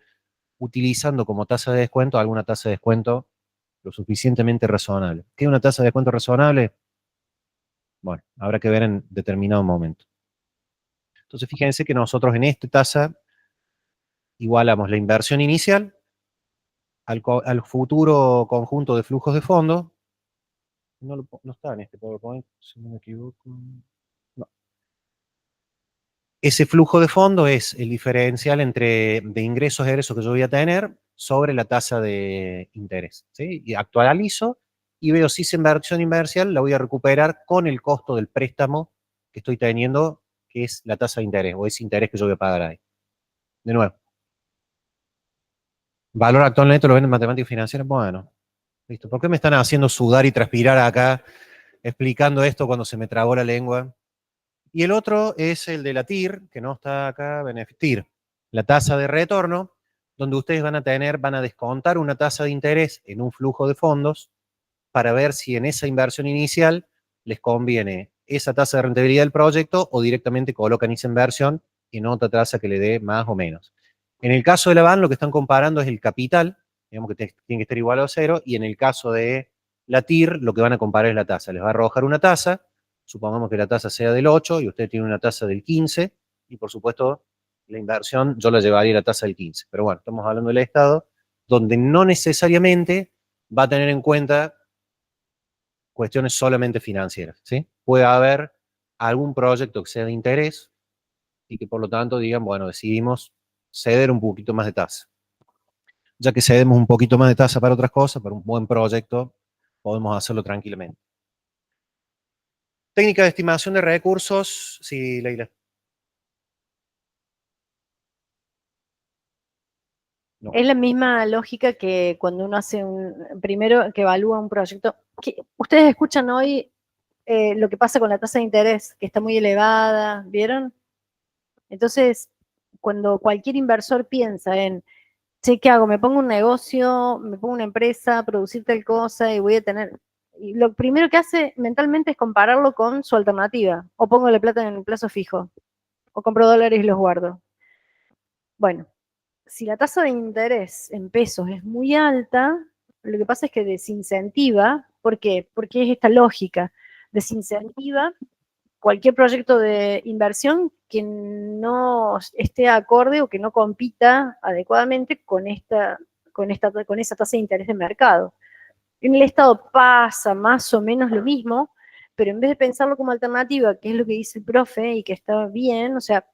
utilizando como tasa de descuento alguna tasa de descuento lo suficientemente razonable. ¿Qué es una tasa de descuento razonable? Bueno, habrá que ver en determinado momento. Entonces, fíjense que nosotros en esta tasa igualamos la inversión inicial al futuro conjunto de flujos de fondo. No está en este PowerPoint, si no me equivoco. No. Ese flujo de fondo es el diferencial de ingresos y egresos que yo voy a tener sobre la tasa de interés. ¿Sí? Y actualizo y veo si esa inversión inicial la voy a recuperar con el costo del préstamo que estoy teniendo, que es la tasa de interés, o ese interés que yo voy a pagar ahí. De nuevo. Valor actual neto lo ven en matemáticas financieras. Bueno, listo. ¿Por qué me están haciendo sudar y transpirar acá explicando esto cuando se me trabó la lengua? Y el otro es el de la TIR, que no está acá, TIR, la tasa de retorno, donde ustedes van a descontar una tasa de interés en un flujo de fondos para ver si en esa inversión inicial les conviene esa tasa de rentabilidad del proyecto o directamente colocan esa inversión en otra tasa que le dé más o menos. En el caso de la BAN, lo que están comparando es el capital, digamos que tiene que estar igual a cero, y en el caso de la TIR, lo que van a comparar es la tasa. Les va a arrojar una tasa, supongamos que la tasa sea del 8 y usted tiene una tasa del 15, y por supuesto la inversión yo la llevaría a la tasa del 15. Pero bueno, estamos hablando del Estado, donde no necesariamente va a tener en cuenta cuestiones solamente financieras. ¿Sí? Puede haber algún proyecto que sea de interés, y que por lo tanto digan, bueno, decidimos ceder un poquito más de tasa. Ya que cedemos un poquito más de tasa para otras cosas, para un buen proyecto, podemos hacerlo tranquilamente. Técnica de estimación de recursos, sí, Leila. No. Es la misma lógica que cuando uno hace primero que evalúa un proyecto. Ustedes escuchan hoy lo que pasa con la tasa de interés, que está muy elevada, ¿vieron? Entonces, cuando cualquier inversor piensa en, che, ¿qué hago? Me pongo un negocio, me pongo una empresa, producir tal cosa y voy a tener... Y lo primero que hace mentalmente es compararlo con su alternativa. O pongo la plata en el plazo fijo, o compro dólares y los guardo. Bueno, si la tasa de interés en pesos es muy alta, lo que pasa es que desincentiva. ¿Por qué? Porque es esta lógica. Desincentiva cualquier proyecto de inversión que no esté acorde o que no compita adecuadamente con esa tasa de interés de mercado. En el Estado pasa más o menos lo mismo, pero en vez de pensarlo como alternativa, que es lo que dice el profe y que está bien, o sea,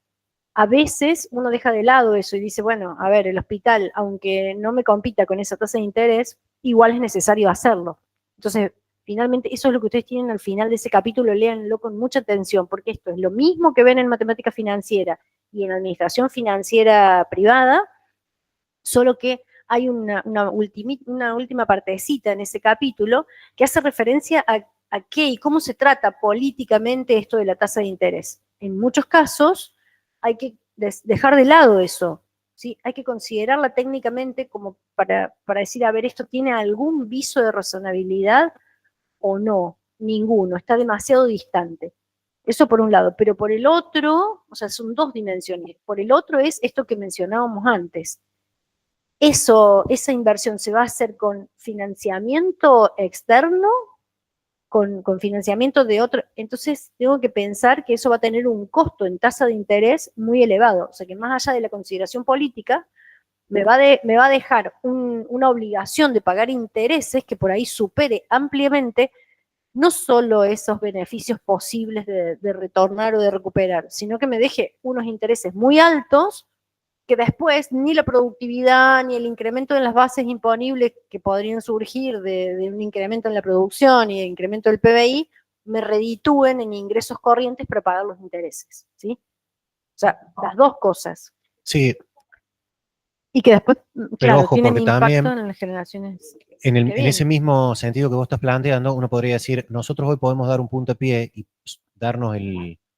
a veces uno deja de lado eso y dice, bueno, a ver, el hospital, aunque no me compita con esa tasa de interés, igual es necesario hacerlo. Entonces, finalmente, eso es lo que ustedes tienen al final de ese capítulo, léanlo con mucha atención, porque esto es lo mismo que ven en matemática financiera y en administración financiera privada, solo que hay una última partecita en ese capítulo que hace referencia a qué y cómo se trata políticamente esto de la tasa de interés. En muchos casos hay que dejar de lado eso, ¿sí? Hay que considerarla técnicamente como para decir, a ver, ¿esto tiene algún viso de razonabilidad o no? Ninguno, está demasiado distante. Eso por un lado, pero por el otro, o sea, son dos dimensiones. Por el otro es esto que mencionábamos antes. Esa inversión se va a hacer con financiamiento externo, con financiamiento de otro. Entonces, tengo que pensar que eso va a tener un costo en tasa de interés muy elevado. O sea, que más allá de la consideración política, me va a dejar una obligación de pagar intereses que por ahí supere ampliamente no solo esos beneficios posibles de retornar o de recuperar, sino que me deje unos intereses muy altos que después ni la productividad ni el incremento de las bases imponibles que podrían surgir de un incremento en la producción y de incremento del PBI me reditúen en ingresos corrientes para pagar los intereses, ¿sí? O sea, las dos cosas. Sí. Y que después, claro, ojo, tienen porque impacto también en las generaciones. en ese mismo sentido que vos estás planteando, uno podría decir, nosotros hoy podemos dar un puntapié y darnos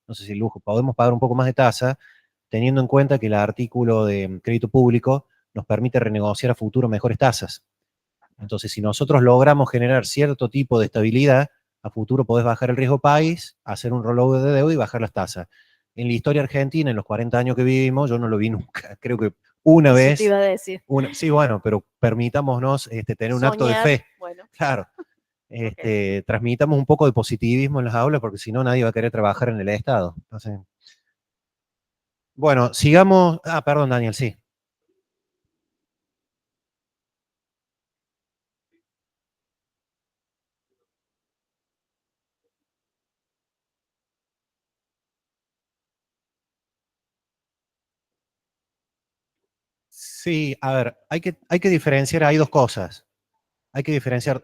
no sé si el lujo, podemos pagar un poco más de tasa, teniendo en cuenta que el artículo de crédito público nos permite renegociar a futuro mejores tasas. Entonces, si nosotros logramos generar cierto tipo de estabilidad, a futuro podés bajar el riesgo país, hacer un rollover de deuda y bajar las tasas. En la historia argentina, en los 40 años que vivimos, yo no lo vi nunca. Creo que una Eso vez. te iba a decir. Sí, bueno, pero permitámonos tener un acto de Soñar, fe. bueno. Claro. Transmitamos un poco de positivismo en las aulas, porque si no, nadie va a querer trabajar en el Estado. Entonces, bueno, sigamos. Ah, perdón, Daniel, sí. Sí, a ver, hay que diferenciar, hay dos cosas. Hay que diferenciar.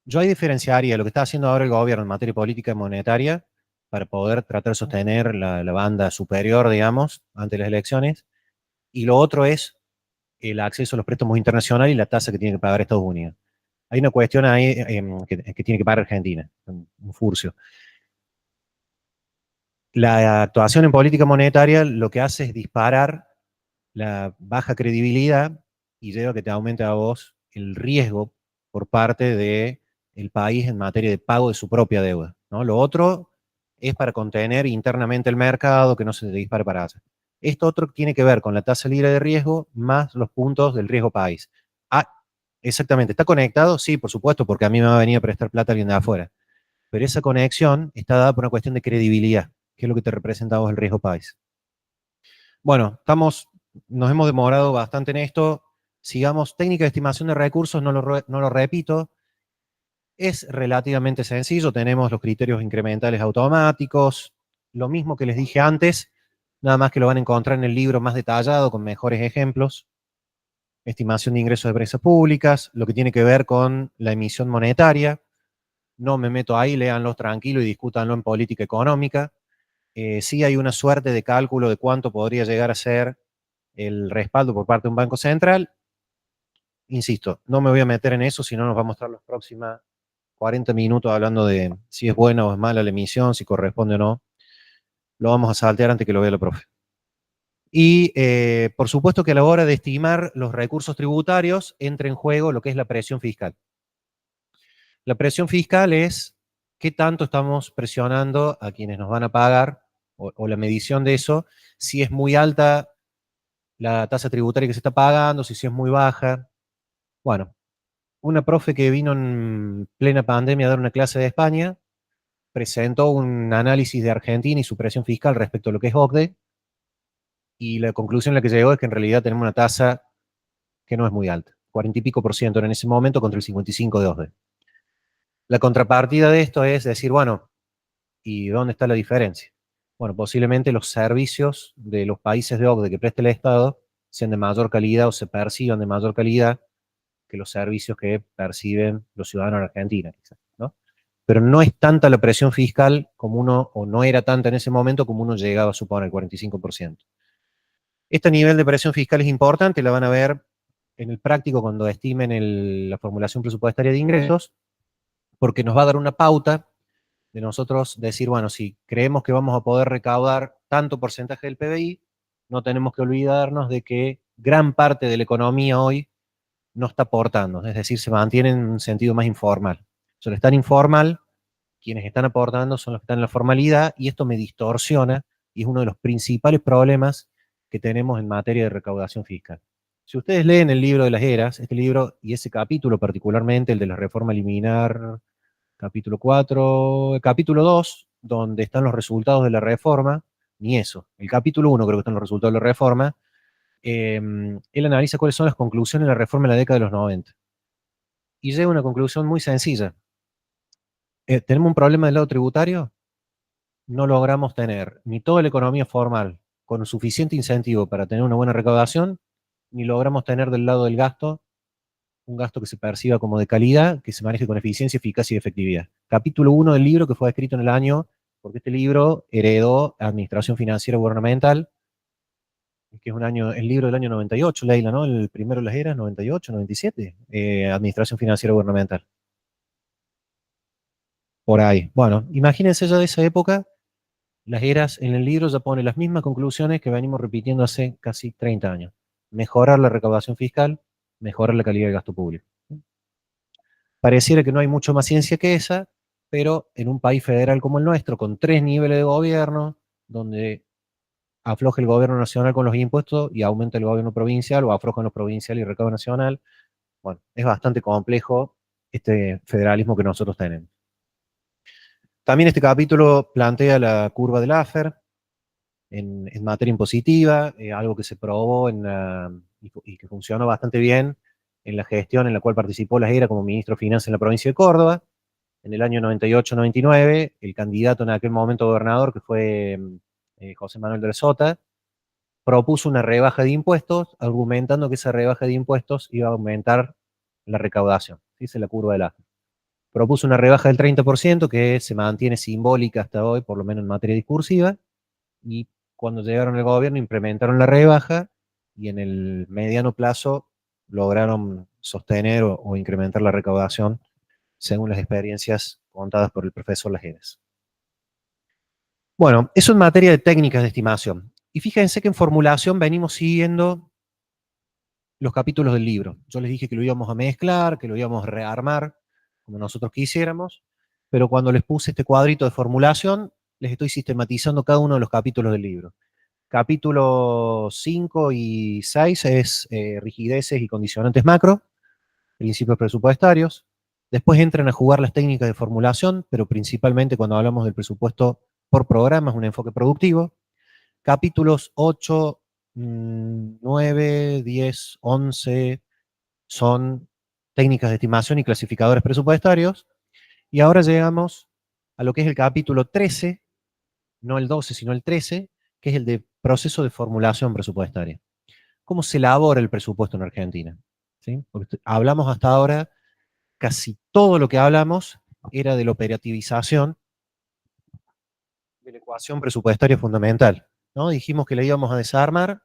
Yo ahí diferenciaría lo que está haciendo ahora el gobierno en materia política y monetaria para poder tratar de sostener la banda superior, digamos, ante las elecciones. Y lo otro es el acceso a los préstamos internacionales y la tasa que tiene que pagar Estados Unidos. Hay una cuestión ahí que tiene que pagar Argentina, un furcio. La actuación en política monetaria lo que hace es disparar la baja credibilidad y lleva a que te aumente a vos el riesgo por parte del país en materia de pago de su propia deuda, ¿no? Lo otro es para contener internamente el mercado, que no se dispare para allá. Esto otro tiene que ver con la tasa libre de riesgo más los puntos del riesgo país. Ah, exactamente. ¿Está conectado? Sí, por supuesto, porque a mí me va a venir a prestar plata alguien de afuera. Pero esa conexión está dada por una cuestión de credibilidad, que es lo que te representa a vos el riesgo país. Bueno, nos hemos demorado bastante en esto. Sigamos, técnica de estimación de recursos, no lo repito. Es relativamente sencillo, tenemos los criterios incrementales automáticos, lo mismo que les dije antes, nada más que lo van a encontrar en el libro más detallado, con mejores ejemplos. Estimación de ingresos de empresas públicas, lo que tiene que ver con la emisión monetaria. No me meto ahí, léanlo tranquilo y discútanlo en política económica. Sí hay una suerte de cálculo de cuánto podría llegar a ser el respaldo por parte de un banco central. Insisto, no me voy a meter en eso, si no nos vamos a estar los próximos 40 minutos hablando de si es buena o es mala la emisión, si corresponde o no. Lo vamos a saltear antes que lo vea la profe. Y por supuesto que a la hora de estimar los recursos tributarios entra en juego lo que es la presión fiscal. La presión fiscal es qué tanto estamos presionando a quienes nos van a pagar, o la medición de eso, si es muy alta la tasa tributaria que se está pagando, si es muy baja. Bueno, una profe que vino en plena pandemia a dar una clase de España presentó un análisis de Argentina y su presión fiscal respecto a lo que es OCDE, y la conclusión a la que llegó es que en realidad tenemos una tasa que no es muy alta, 40 y pico % en ese momento contra el 55% de OCDE. La contrapartida de esto es decir, bueno, ¿y dónde está la diferencia? Bueno, posiblemente los servicios de los países de OCDE que preste el Estado sean de mayor calidad o se perciban de mayor calidad que los servicios que perciben los ciudadanos de Argentina, quizás, ¿no? Pero no es tanta la presión fiscal como uno, o no era tanta en ese momento como uno llegaba a suponer, el 45%. Este nivel de presión fiscal es importante, la van a ver en el práctico cuando estimen la formulación presupuestaria de ingresos, porque nos va a dar una pauta de nosotros decir, bueno, si creemos que vamos a poder recaudar tanto porcentaje del PBI, no tenemos que olvidarnos de que gran parte de la economía hoy no está aportando, es decir, se mantiene en un sentido más informal. Al estar informal, quienes están aportando son los que están en la formalidad, y esto me distorsiona, y es uno de los principales problemas que tenemos en materia de recaudación fiscal. Si ustedes leen el libro de las eras, este libro y ese capítulo particularmente, el de la reforma liminar, capítulo 4, el capítulo 2, donde están los resultados de la reforma, ni eso, el capítulo 1 creo que están los resultados de la reforma, él analiza cuáles son las conclusiones de la reforma en la década de los 90. Y llega a una conclusión muy sencilla. ¿Tenemos un problema del lado tributario? No logramos tener ni toda la economía formal con suficiente incentivo para tener una buena recaudación, ni logramos tener del lado del gasto un gasto que se perciba como de calidad, que se maneje con eficiencia, eficacia y efectividad. Capítulo 1 del libro, que fue escrito en el año, porque este libro heredó Administración Financiera Gubernamental, que es el libro del año 98, Leila, ¿no? El primero de las eras, 98, 97, Administración Financiera Gubernamental. Por ahí. Bueno, imagínense ya de esa época, las eras en el libro ya pone las mismas conclusiones que venimos repitiendo hace casi 30 años. Mejorar la recaudación fiscal, mejorar la calidad del gasto público. Pareciera que no hay mucho más ciencia que esa, pero en un país federal como el nuestro, con 3 niveles de gobierno, donde afloja el gobierno nacional con los impuestos y aumenta el gobierno provincial, o afloja en lo provincial y recaudo nacional, bueno, es bastante complejo este federalismo que nosotros tenemos. También este capítulo plantea la curva de Laffer en materia impositiva, algo que se probó y que funcionó bastante bien en la gestión en la cual participó la ERA como ministro de Finanzas en la provincia de Córdoba. En el año 98-99, el candidato en aquel momento gobernador, que fue José Manuel de Sota, propuso una rebaja de impuestos, argumentando que esa rebaja de impuestos iba a aumentar la recaudación. Esa es la curva de Laffer. Propuso una rebaja del 30%, que se mantiene simbólica hasta hoy, por lo menos en materia discursiva, y cuando llegaron al gobierno implementaron la rebaja, y en el mediano plazo lograron sostener o incrementar la recaudación, según las experiencias contadas por el profesor Lajeras. Bueno, eso en materia de técnicas de estimación. Y fíjense que en formulación venimos siguiendo los capítulos del libro. Yo les dije que lo íbamos a mezclar, que lo íbamos a rearmar, como nosotros quisiéramos, pero cuando les puse este cuadrito de formulación, les estoy sistematizando cada uno de los capítulos del libro. Capítulo 5 y 6 es rigideces y condicionantes macro, principios presupuestarios. Después entran a jugar las técnicas de formulación, pero principalmente cuando hablamos del presupuesto por programa, es un enfoque productivo. Capítulos 8, 9, 10, 11 son técnicas de estimación y clasificadores presupuestarios. Y ahora llegamos a lo que es el capítulo 13, no el 12, sino el 13, que es el de proceso de formulación presupuestaria. ¿Cómo se elabora el presupuesto en Argentina? ¿Sí? Porque hablamos hasta ahora, casi todo lo que hablamos era de la operativización de la ecuación presupuestaria fundamental, ¿no? Dijimos que la íbamos a desarmar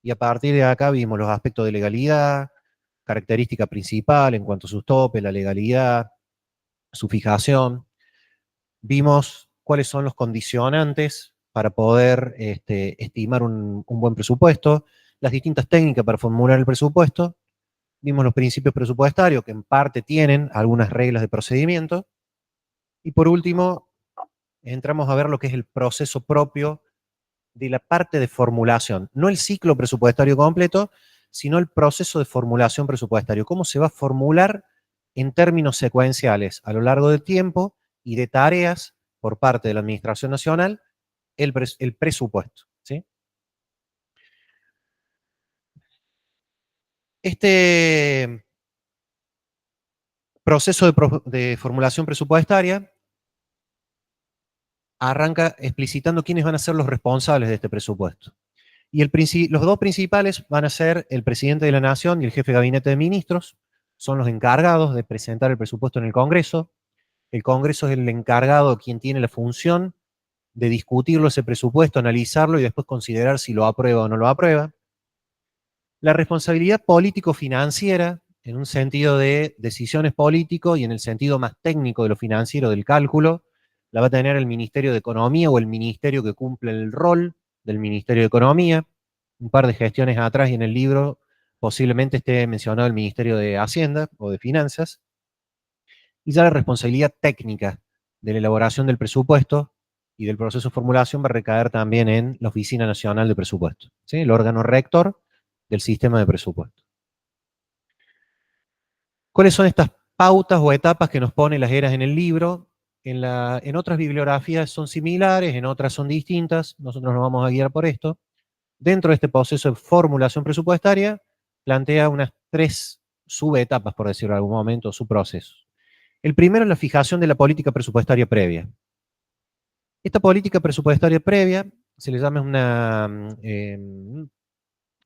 y a partir de acá vimos los aspectos de legalidad, característica principal en cuanto a sus topes, la legalidad, su fijación. Vimos cuáles son los condicionantes para poder estimar un buen presupuesto, las distintas técnicas para formular el presupuesto. Vimos los principios presupuestarios, que en parte tienen algunas reglas de procedimiento. Y por último, entramos a ver lo que es el proceso propio de la parte de formulación. No el ciclo presupuestario completo, sino el proceso de formulación presupuestario. Cómo se va a formular en términos secuenciales a lo largo del tiempo y de tareas por parte de la Administración Nacional el presupuesto. ¿Sí? Este proceso de formulación presupuestaria arranca explicitando quiénes van a ser los responsables de este presupuesto. Y los dos principales van a ser el presidente de la Nación y el jefe de gabinete de ministros. Son los encargados de presentar el presupuesto en el Congreso. El Congreso es el encargado, quien tiene la función de discutirlo ese presupuesto, analizarlo y después considerar si lo aprueba o no lo aprueba. La responsabilidad político-financiera, en un sentido de decisiones políticos y en el sentido más técnico de lo financiero, del cálculo, la va a tener el Ministerio de Economía o el ministerio que cumple el rol del Ministerio de Economía. Un par de gestiones atrás y en el libro posiblemente esté mencionado el Ministerio de Hacienda o de Finanzas. Y ya la responsabilidad técnica de la elaboración del presupuesto y del proceso de formulación va a recaer también en la Oficina Nacional de Presupuesto, ¿sí? El órgano rector del sistema de presupuesto. ¿Cuáles son estas pautas o etapas que nos pone Las Heras en el libro? En otras bibliografías son similares, en otras son distintas. Nosotros nos vamos a guiar por esto. Dentro de este proceso de formulación presupuestaria, plantea unas 3 subetapas, por decirlo en algún momento, subprocesos. El primero es la fijación de la política presupuestaria previa. Esta política presupuestaria previa se le llama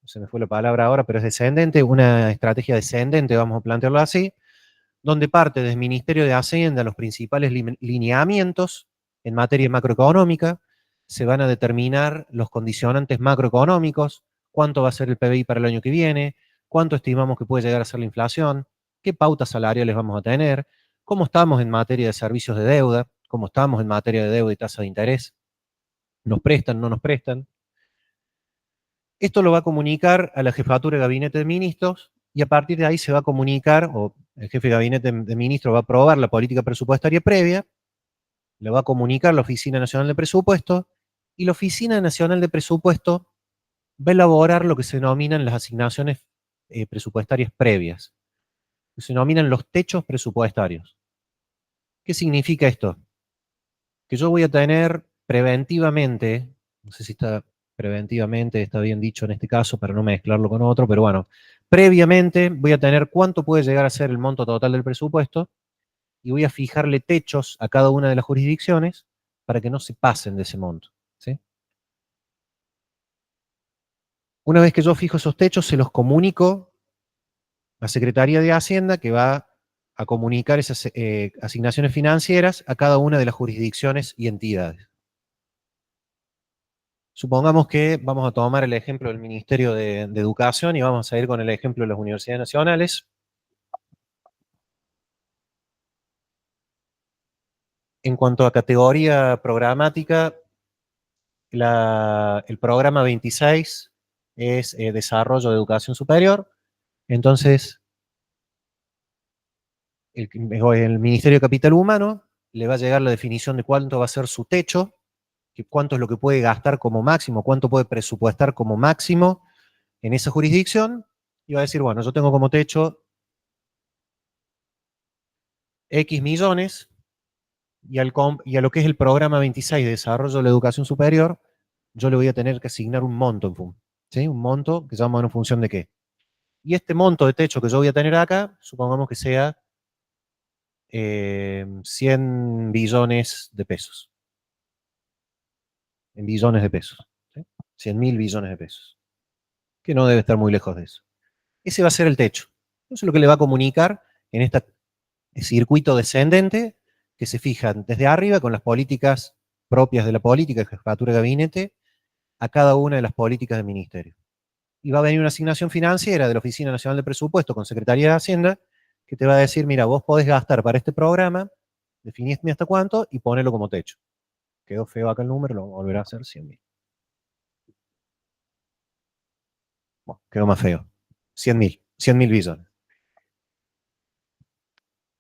se me fue la palabra ahora, pero es descendente, una estrategia descendente, vamos a plantearlo así, donde parte del Ministerio de Hacienda los principales lineamientos en materia macroeconómica, se van a determinar los condicionantes macroeconómicos, cuánto va a ser el PBI para el año que viene, cuánto estimamos que puede llegar a ser la inflación, qué pautas salariales vamos a tener, cómo estamos en materia de servicios de deuda, cómo estamos en materia de deuda y tasa de interés, nos prestan, no nos prestan. Esto lo va a comunicar a la jefatura de gabinete de ministros y a partir de ahí se va a comunicar, o el jefe de gabinete de ministros va a aprobar la política presupuestaria previa, la va a comunicar la Oficina Nacional de Presupuesto y la Oficina Nacional de Presupuesto va a elaborar lo que se denominan las asignaciones presupuestarias previas, que se denominan los techos presupuestarios. ¿Qué significa esto? Que yo voy a tener preventivamente, no sé si está preventivamente, está bien dicho en este caso para no mezclarlo con otro, pero bueno, previamente voy a tener cuánto puede llegar a ser el monto total del presupuesto y voy a fijarle techos a cada una de las jurisdicciones para que no se pasen de ese monto, ¿sí? Una vez que yo fijo esos techos, se los comunico a Secretaría de Hacienda, que va a comunicar esas asignaciones financieras a cada una de las jurisdicciones y entidades. Supongamos que vamos a tomar el ejemplo del Ministerio de Educación y vamos a ir con el ejemplo de las universidades nacionales. En cuanto a categoría programática, el programa 26 es Desarrollo de Educación Superior. Entonces, el Ministerio de Capital Humano le va a llegar la definición de cuánto va a ser su techo, cuánto es lo que puede gastar como máximo, cuánto puede presupuestar como máximo en esa jurisdicción, y va a decir, bueno, yo tengo como techo X millones, y a lo que es el programa 26 de Desarrollo de la Educación Superior, yo le voy a tener que asignar un monto, ¿sí? Un monto que llama en función de qué. Y este monto de techo que yo voy a tener acá, supongamos que sea 100 billones de pesos. En billones de pesos. ¿Sí? 100.000 billones de pesos, que no debe estar muy lejos de eso. Ese va a ser el techo. Eso es lo que le va a comunicar en este circuito descendente que se fijan desde arriba con las políticas propias de la política de jefatura de gabinete a cada una de las políticas del ministerio. Y va a venir una asignación financiera de la Oficina Nacional de Presupuesto con Secretaría de Hacienda que te va a decir, mira, vos podés gastar para este programa, definiste hasta cuánto y ponelo como techo. Quedó feo acá el número, lo volverá a hacer 100.000. Bueno, quedó más feo. 100.000 billones.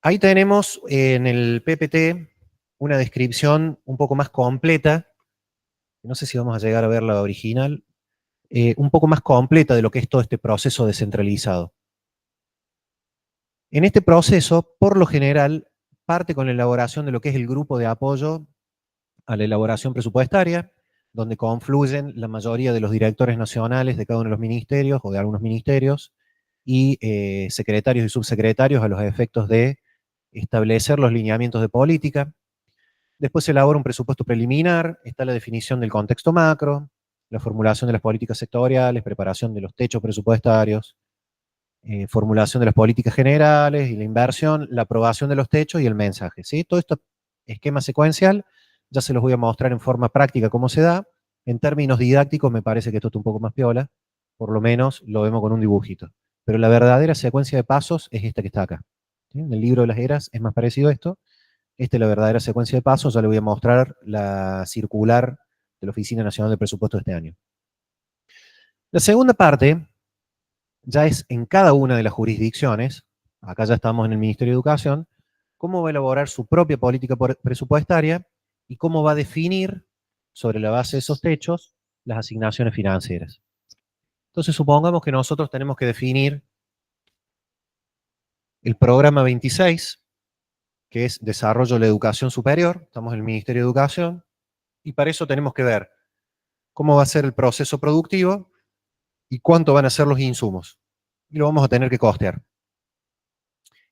Ahí tenemos en el PPT una descripción un poco más completa. No sé si vamos a llegar a ver la original. Un poco más completa de lo que es todo este proceso descentralizado. En este proceso, por lo general, parte con la elaboración de lo que es el grupo de apoyo a la elaboración presupuestaria, donde confluyen la mayoría de los directores nacionales de cada uno de los ministerios o de algunos ministerios y secretarios y subsecretarios a los efectos de establecer los lineamientos de política. Después se elabora un presupuesto preliminar, está la definición del contexto macro, la formulación de las políticas sectoriales, preparación de los techos presupuestarios, formulación de las políticas generales y la inversión, la aprobación de los techos y el mensaje. ¿Sí? Todo esto esquema secuencial, ya se los voy a mostrar en forma práctica cómo se da. En términos didácticos me parece que esto está un poco más piola, por lo menos lo vemos con un dibujito. Pero la verdadera secuencia de pasos es esta que está acá. ¿Sí? En el libro de las eras es más parecido a esto. Esta es la verdadera secuencia de pasos, ya le voy a mostrar la circular de la Oficina Nacional de Presupuesto de este año. La segunda parte ya es en cada una de las jurisdicciones, acá ya estamos en el Ministerio de Educación, cómo va a elaborar su propia política presupuestaria y cómo va a definir, sobre la base de esos techos, las asignaciones financieras. Entonces, supongamos que nosotros tenemos que definir el programa 26, que es Desarrollo de la Educación Superior, estamos en el Ministerio de Educación, y para eso tenemos que ver cómo va a ser el proceso productivo y cuánto van a ser los insumos. Y lo vamos a tener que costear.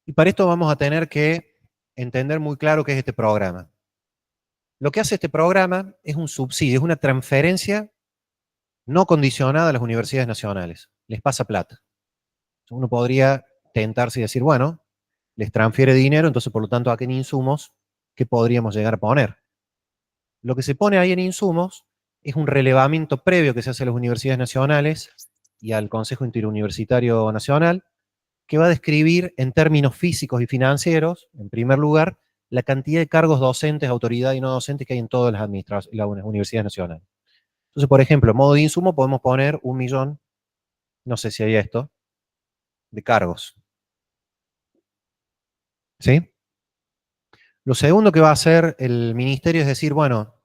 Y para esto vamos a tener que entender muy claro qué es este programa. Lo que hace este programa es un subsidio, es una transferencia no condicionada a las universidades nacionales. Les pasa plata. Uno podría tentarse y decir, bueno, les transfiere dinero, entonces por lo tanto aquí en insumos, ¿qué podríamos llegar a poner? Lo que se pone ahí en insumos es un relevamiento previo que se hace a las universidades nacionales y al Consejo Interuniversitario Nacional, que va a describir en términos físicos y financieros, en primer lugar, la cantidad de cargos docentes, autoridad y no docentes que hay en todas las universidades nacionales. Entonces, por ejemplo, en modo de insumo podemos poner 1 millón, no sé si hay esto, de cargos. ¿Sí? Lo segundo que va a hacer el ministerio es decir, bueno,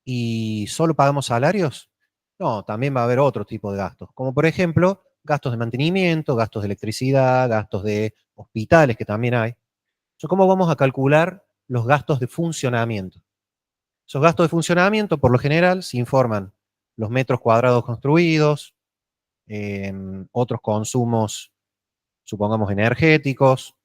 ¿y solo pagamos salarios? No, también va a haber otro tipo de gastos, como por ejemplo, gastos de mantenimiento, gastos de electricidad, gastos de hospitales que también hay. Entonces, ¿cómo vamos a calcular los gastos de funcionamiento? Esos gastos de funcionamiento, por lo general, se informan los metros cuadrados construidos, otros consumos, supongamos, energéticos,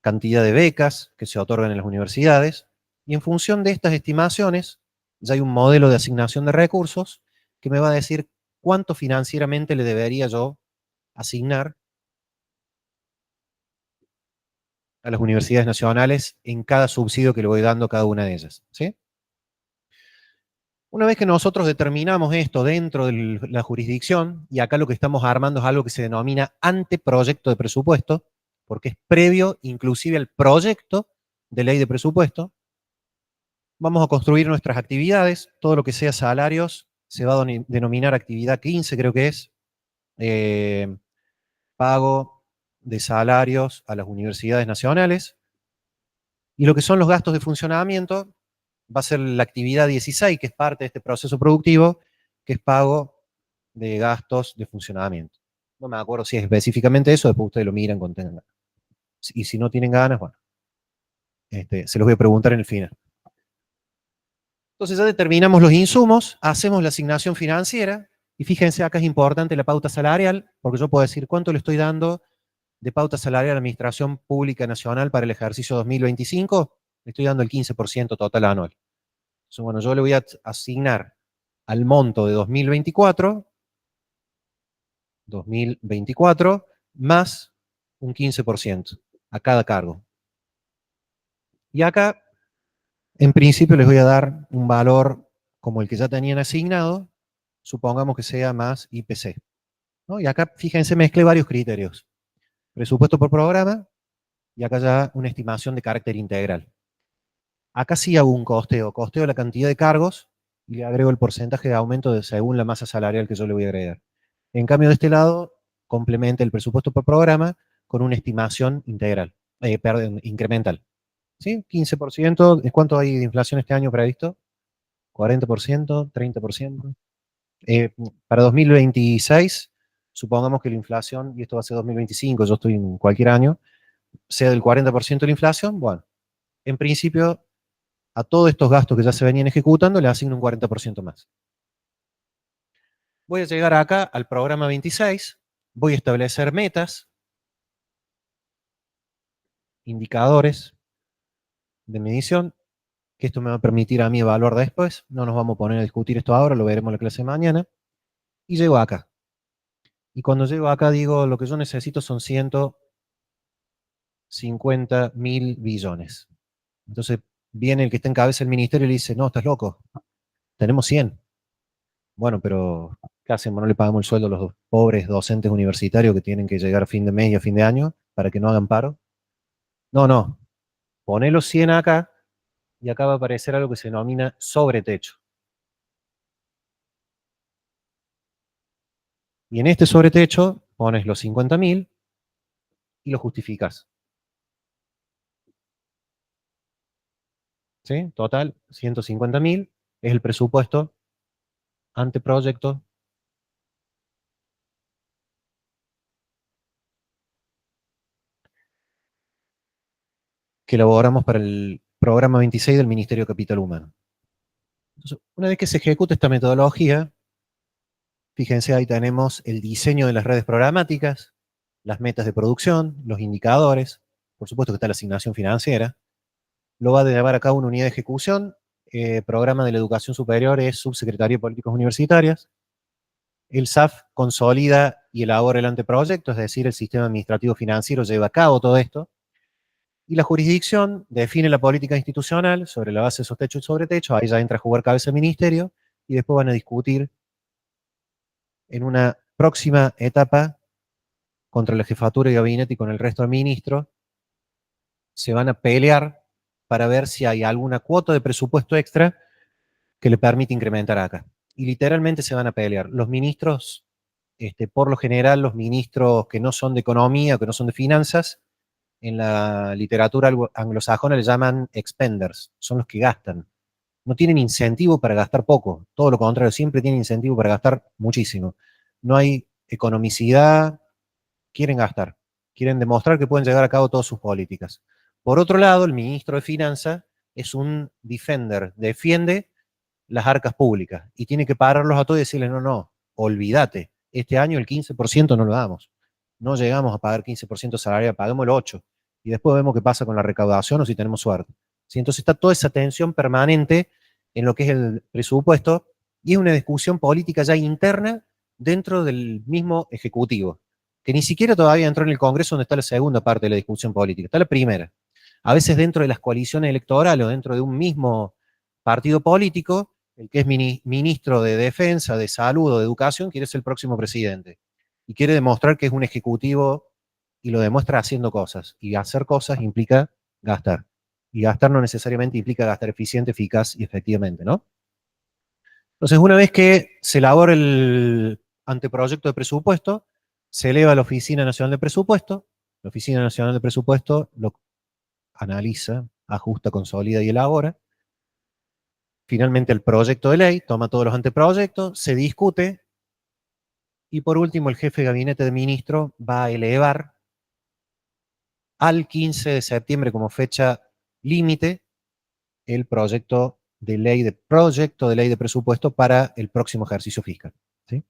cantidad de becas que se otorgan en las universidades, y en función de estas estimaciones, ya hay un modelo de asignación de recursos que me va a decir cuánto financieramente le debería yo asignar a las universidades nacionales en cada subsidio que le voy dando a cada una de ellas. ¿Sí? Una vez que nosotros determinamos esto dentro de la jurisdicción, y acá lo que estamos armando es algo que se denomina anteproyecto de presupuesto, porque es previo inclusive al proyecto de ley de presupuesto, vamos a construir nuestras actividades, todo lo que sea salarios se va a denominar actividad 15, creo que es, pago de salarios a las universidades nacionales, y lo que son los gastos de funcionamiento va a ser la actividad 16, que es parte de este proceso productivo, que es pago de gastos de funcionamiento. No me acuerdo si es específicamente eso, después ustedes lo miran cuando tengan ganas. Y si no tienen ganas, bueno, se los voy a preguntar en el final. Entonces ya determinamos los insumos, hacemos la asignación financiera, y fíjense, acá es importante la pauta salarial, porque yo puedo decir cuánto le estoy dando de pauta salarial a la Administración Pública Nacional para el ejercicio 2025, le estoy dando el 15% total anual. Entonces, bueno, yo le voy a asignar al monto de 2024, más un 15% a cada cargo. Y acá, en principio, les voy a dar un valor como el que ya tenían asignado, supongamos que sea más IPC, ¿no? Y acá, fíjense, mezclé varios criterios. Presupuesto por programa, y acá ya una estimación de carácter integral. Acá sí hago un costeo la cantidad de cargos y le agrego el porcentaje de aumento según la masa salarial que yo le voy a agregar. En cambio, de este lado, complementa el presupuesto por programa con una estimación integral, perdón, incremental. ¿Sí? 15%, ¿cuánto hay de inflación este año previsto? 40%, 30%. Para 2026, supongamos que la inflación, y esto va a ser 2025, yo estoy en cualquier año, sea del 40% de la inflación, bueno, en principio, a todos estos gastos que ya se venían ejecutando, le asigno un 40% más. Voy a llegar acá al programa 26, voy a establecer metas, indicadores de medición, que esto me va a permitir a mí evaluar después. No nos vamos a poner a discutir esto ahora, lo veremos en la clase de mañana. Y llego acá. Y cuando llego acá digo, lo que yo necesito son 150.000 billones. Entonces viene el que está en cabeza del ministerio y le dice, no, estás loco, tenemos 100. Bueno, pero ¿qué hacemos? ¿No le pagamos el sueldo a los pobres docentes universitarios que tienen que llegar a fin de mes y a fin de año para que no hagan paro? No, no. Poné los 100 acá y acá va a aparecer algo que se denomina sobretecho. Y en este sobretecho pones los 50.000 y lo justificas. ¿Sí? Total, 150.000 es el presupuesto anteproyecto que elaboramos para el programa 26 del Ministerio de Capital Humano. Entonces, una vez que se ejecuta esta metodología, fíjense, ahí tenemos el diseño de las redes programáticas, las metas de producción, los indicadores, por supuesto que está la asignación financiera, lo va a llevar a cabo una unidad de ejecución, programa de la educación superior es Subsecretaría de Políticas Universitarias, el SAF consolida y elabora el anteproyecto, es decir, el sistema administrativo financiero lleva a cabo todo esto, y la jurisdicción define la política institucional sobre la base de esos techos y sobretechos, ahí ya entra a jugar cabeza el ministerio, y después van a discutir en una próxima etapa contra la jefatura de gabinete y con el resto de ministros, se van a pelear para ver si hay alguna cuota de presupuesto extra que le permite incrementar acá. Y literalmente se van a pelear. Los ministros, por lo general, los ministros que no son de economía, que no son de finanzas, en la literatura anglosajona le llaman expenders, son los que gastan. No tienen incentivo para gastar poco, todo lo contrario, siempre tienen incentivo para gastar muchísimo. No hay economicidad, quieren gastar, quieren demostrar que pueden llevar a cabo todas sus políticas. Por otro lado, el ministro de Finanzas es un defender, defiende las arcas públicas y tiene que pararlos a todos y decirles, no, no, olvídate, este año el 15% no lo damos, no llegamos a pagar 15% salario, paguemos el 8%, y después vemos qué pasa con la recaudación o si tenemos suerte. ¿Sí? Entonces está toda esa tensión permanente en lo que es el presupuesto y es una discusión política ya interna dentro del mismo Ejecutivo, que ni siquiera todavía entró en el Congreso donde está la segunda parte de la discusión política, está la primera. A veces dentro de las coaliciones electorales o dentro de un mismo partido político, el que es ministro de Defensa, de Salud o de Educación, quiere ser el próximo presidente. Y quiere demostrar que es un ejecutivo y lo demuestra haciendo cosas. Y hacer cosas implica gastar. Y gastar no necesariamente implica gastar eficiente, eficaz y efectivamente, ¿no? Entonces, una vez que se elabora el anteproyecto de presupuesto, se eleva a la Oficina Nacional de Presupuesto. La Oficina Nacional de Presupuesto lo analiza, ajusta, consolida y elabora. Finalmente el proyecto de ley toma todos los anteproyectos, se discute y por último el jefe de gabinete de ministros va a elevar al 15 de septiembre como fecha límite el proyecto de ley de presupuesto para el próximo ejercicio fiscal. ¿Sí?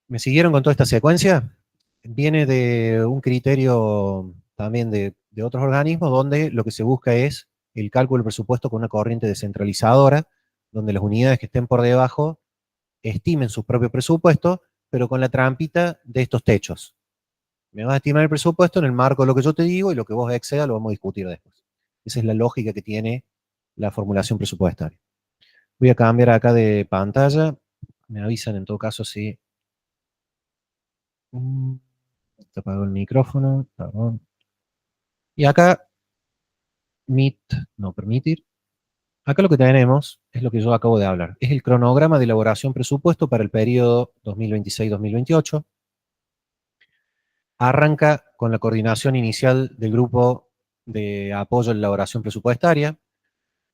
¿Me siguieron con toda esta secuencia? Viene de un criterio también de otros organismos donde lo que se busca es el cálculo del presupuesto con una corriente descentralizadora, donde las unidades que estén por debajo estimen su propio presupuesto, pero con la trampita de estos techos. Me vas a estimar el presupuesto en el marco de lo que yo te digo y lo que vos exceda lo vamos a discutir después. Esa es la lógica que tiene la formulación presupuestaria. Voy a cambiar acá de pantalla. Me avisan en todo caso si... Se apagó el micrófono, perdón. Y acá, no permitir. Acá lo que tenemos es lo que yo acabo de hablar. Es el cronograma de elaboración presupuesto para el periodo 2026-2028. Arranca con la coordinación inicial del grupo de apoyo a la elaboración presupuestaria.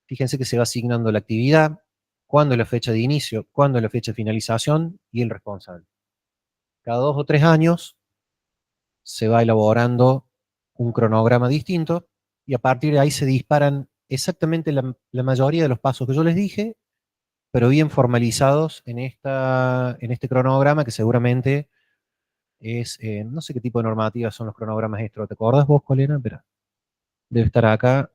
Fíjense que se va asignando la actividad, cuándo es la fecha de inicio, cuándo es la fecha de finalización y el responsable. Cada 2 o 3 años se va elaborando un cronograma distinto y a partir de ahí se disparan exactamente la mayoría de los pasos que yo les dije, pero bien formalizados en este cronograma que seguramente es, no sé qué tipo de normativas son los cronogramas estos. ¿Te acordás vos, Colena? Espera. Debe estar acá.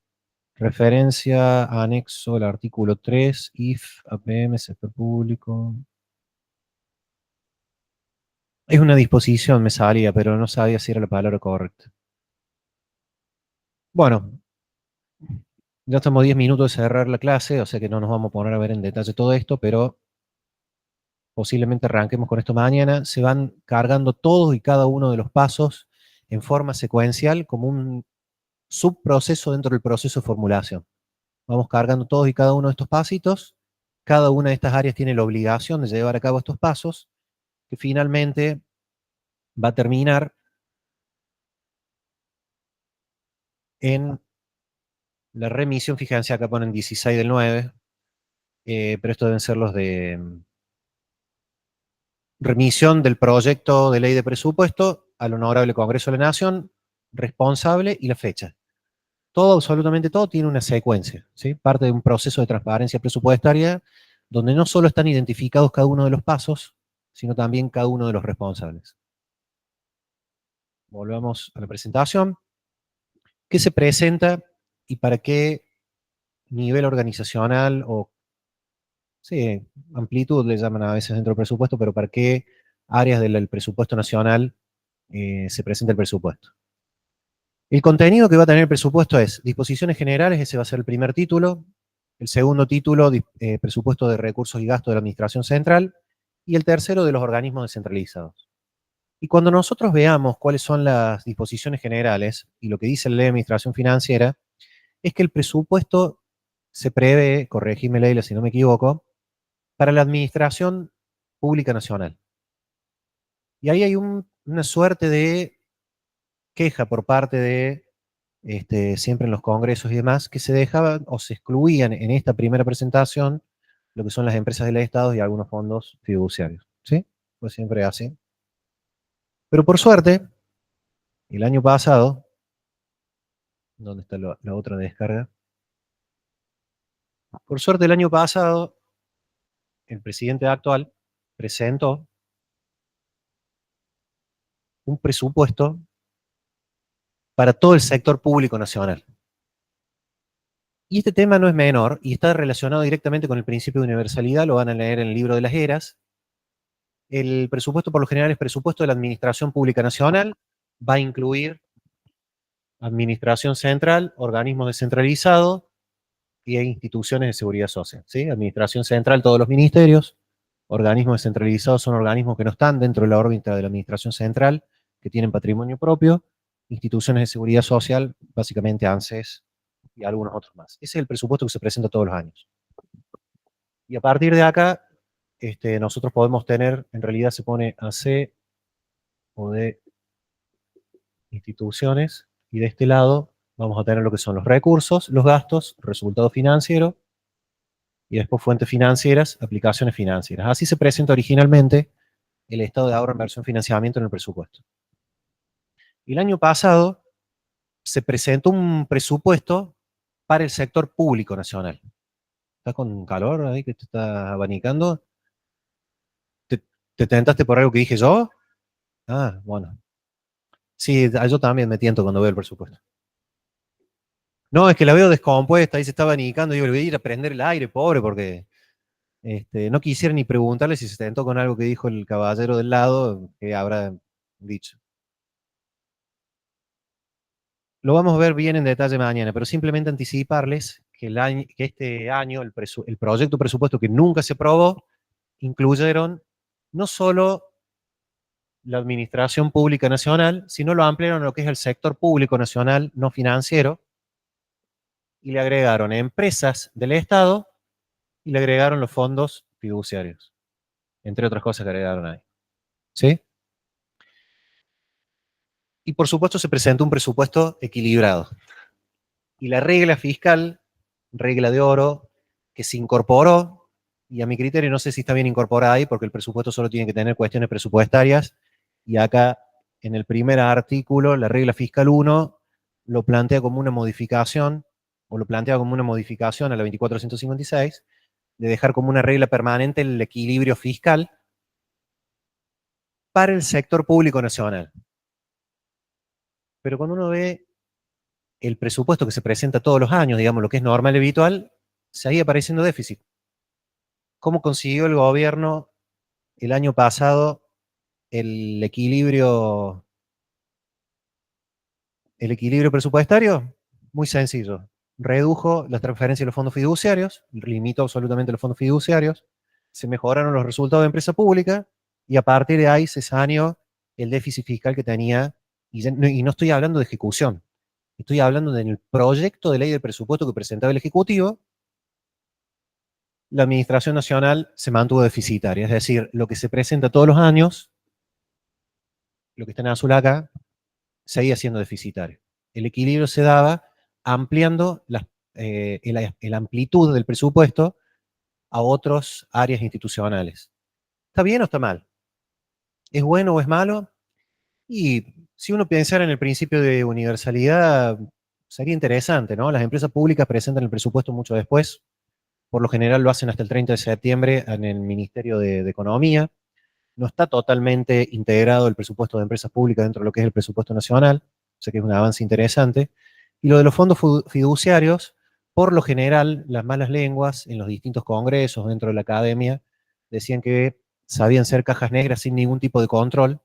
Referencia, anexo, el artículo 3, IF, APM, sector público. Es una disposición, me salía, pero no sabía si era la palabra correcta. Bueno, ya estamos 10 minutos de cerrar la clase, o sea que no nos vamos a poner a ver en detalle todo esto, pero posiblemente arranquemos con esto mañana. Se van cargando todos y cada uno de los pasos en forma secuencial como un subproceso dentro del proceso de formulación. Vamos cargando todos y cada uno de estos pasitos. Cada una de estas áreas tiene la obligación de llevar a cabo estos pasos, que finalmente va a terminar en la remisión. Fíjense, acá ponen 16 del 9, pero estos deben ser los de remisión del proyecto de ley de presupuesto al Honorable Congreso de la Nación, responsable y la fecha. Todo, absolutamente todo, tiene una secuencia, ¿sí? Parte de un proceso de transparencia presupuestaria donde no solo están identificados cada uno de los pasos, sino también cada uno de los responsables. Volvamos a la presentación. ¿Qué se presenta y para qué nivel organizacional o, sí, amplitud le llaman a veces dentro del presupuesto, pero para qué áreas del presupuesto nacional se presenta el presupuesto? El contenido que va a tener el presupuesto es disposiciones generales, ese va a ser el primer título. El segundo título, presupuesto de recursos y gastos de la Administración Central. Y el tercero, de los organismos descentralizados. Y cuando nosotros veamos cuáles son las disposiciones generales y lo que dice la Ley de Administración Financiera, es que el presupuesto se prevé, corregime Leila si no me equivoco, para la Administración Pública Nacional. Y ahí hay una suerte de queja por parte de, siempre en los congresos y demás, que se dejaban o se excluían en esta primera presentación lo que son las empresas del Estado y algunos fondos fiduciarios. ¿Sí? Pues siempre así. Pero por suerte, el año pasado, ¿dónde está la otra descarga? Por suerte, el año pasado, el presidente actual presentó un presupuesto para todo el sector público nacional. Y este tema no es menor y está relacionado directamente con el principio de universalidad, lo van a leer en el libro de las eras. El presupuesto por lo general es presupuesto de la Administración Pública Nacional, va a incluir administración central, organismos descentralizados y instituciones de seguridad social. ¿Sí? Administración central, todos los ministerios. Organismos descentralizados son organismos que no están dentro de la órbita de la administración central, que tienen patrimonio propio. Instituciones de seguridad social, básicamente ANSES y algunos otros más. Ese es el presupuesto que se presenta todos los años. Y a partir de acá, nosotros podemos tener, en realidad se pone AC o de instituciones, y de este lado vamos a tener lo que son los recursos, los gastos, resultado financiero, y después fuentes financieras, aplicaciones financieras. Así se presenta originalmente el estado de ahorro, inversión, financiamiento en el presupuesto. El año pasado se presentó un presupuesto para el sector público nacional. ¿Estás con calor ahí que te está abanicando? ¿Te tentaste por algo que dije yo? Ah, bueno. Sí, yo también me tiento cuando veo el presupuesto. No, es que la veo descompuesta, ahí se estaba abanicando, yo le voy a ir a prender el aire, pobre, porque no quisiera ni preguntarle si se sentó con algo que dijo el caballero del lado, que habrá dicho. Lo vamos a ver bien en detalle mañana, pero simplemente anticiparles que, que este año el proyecto de presupuesto que nunca se aprobó incluyeron no solo la administración pública nacional, sino lo ampliaron a lo que es el sector público nacional no financiero y le agregaron empresas del Estado y le agregaron los fondos fiduciarios, entre otras cosas que agregaron ahí. ¿Sí? Y por supuesto se presentó un presupuesto equilibrado. Y la regla fiscal, regla de oro, que se incorporó, y a mi criterio no sé si está bien incorporada ahí, porque el presupuesto solo tiene que tener cuestiones presupuestarias, y acá en el primer artículo, la regla fiscal 1 lo plantea como una modificación, o lo plantea como una modificación a la 2456, de dejar como una regla permanente el equilibrio fiscal para el sector público nacional. Pero cuando uno ve el presupuesto que se presenta todos los años, digamos lo que es normal y habitual, seguía apareciendo déficit. ¿Cómo consiguió el gobierno el año pasado el equilibrio presupuestario? Muy sencillo. Redujo las transferencias de los fondos fiduciarios, limitó absolutamente los fondos fiduciarios, se mejoraron los resultados de empresa pública y a partir de ahí se saneó el déficit fiscal que tenía, y no estoy hablando de ejecución, estoy hablando del proyecto de ley de presupuesto que presentaba el Ejecutivo. La Administración Nacional se mantuvo deficitaria, es decir, lo que se presenta todos los años, lo que está en azul acá, seguía siendo deficitario. El equilibrio se daba ampliando la amplitud del presupuesto a otras áreas institucionales. ¿Está bien o está mal? ¿Es bueno o es malo? Y si uno pensara en el principio de universalidad, sería interesante, ¿no? Las empresas públicas presentan el presupuesto mucho después. Por lo general lo hacen hasta el 30 de septiembre en el Ministerio de Economía. No está totalmente integrado el presupuesto de empresas públicas dentro de lo que es el presupuesto nacional, o sea que es un avance interesante. Y lo de los fondos fiduciarios, por lo general, las malas lenguas en los distintos congresos dentro de la academia decían que sabían ser cajas negras sin ningún tipo de control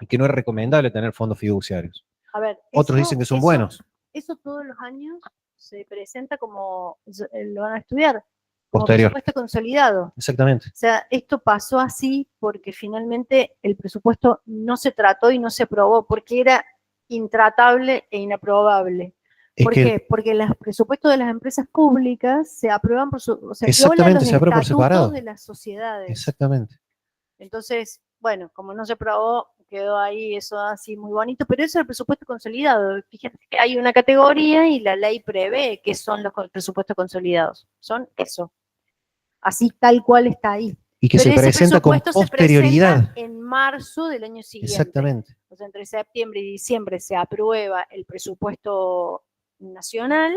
y que no es recomendable tener fondos fiduciarios. A ver, Otros dicen que son buenos. Eso todos los años se presenta como, lo van a estudiar, como Posterior. presupuesto consolidado. Exactamente. O sea, esto pasó así porque finalmente el presupuesto no se trató y no se aprobó, porque era intratable e inaprobable. ¿Por qué? Porque los presupuestos de las empresas públicas se aprueban por o sea, violan los se aprueba por separado. estatutos de las sociedades. Exactamente. Entonces, bueno, como no se aprobó, quedó ahí eso así muy bonito, pero eso es el presupuesto consolidado. Fíjate que hay una categoría y la ley prevé que son los presupuestos consolidados. Son eso. Así tal cual está ahí. Y que pero se presenta con posterioridad. Se presenta en marzo del año siguiente. Exactamente. O sea, entre septiembre y diciembre se aprueba el presupuesto nacional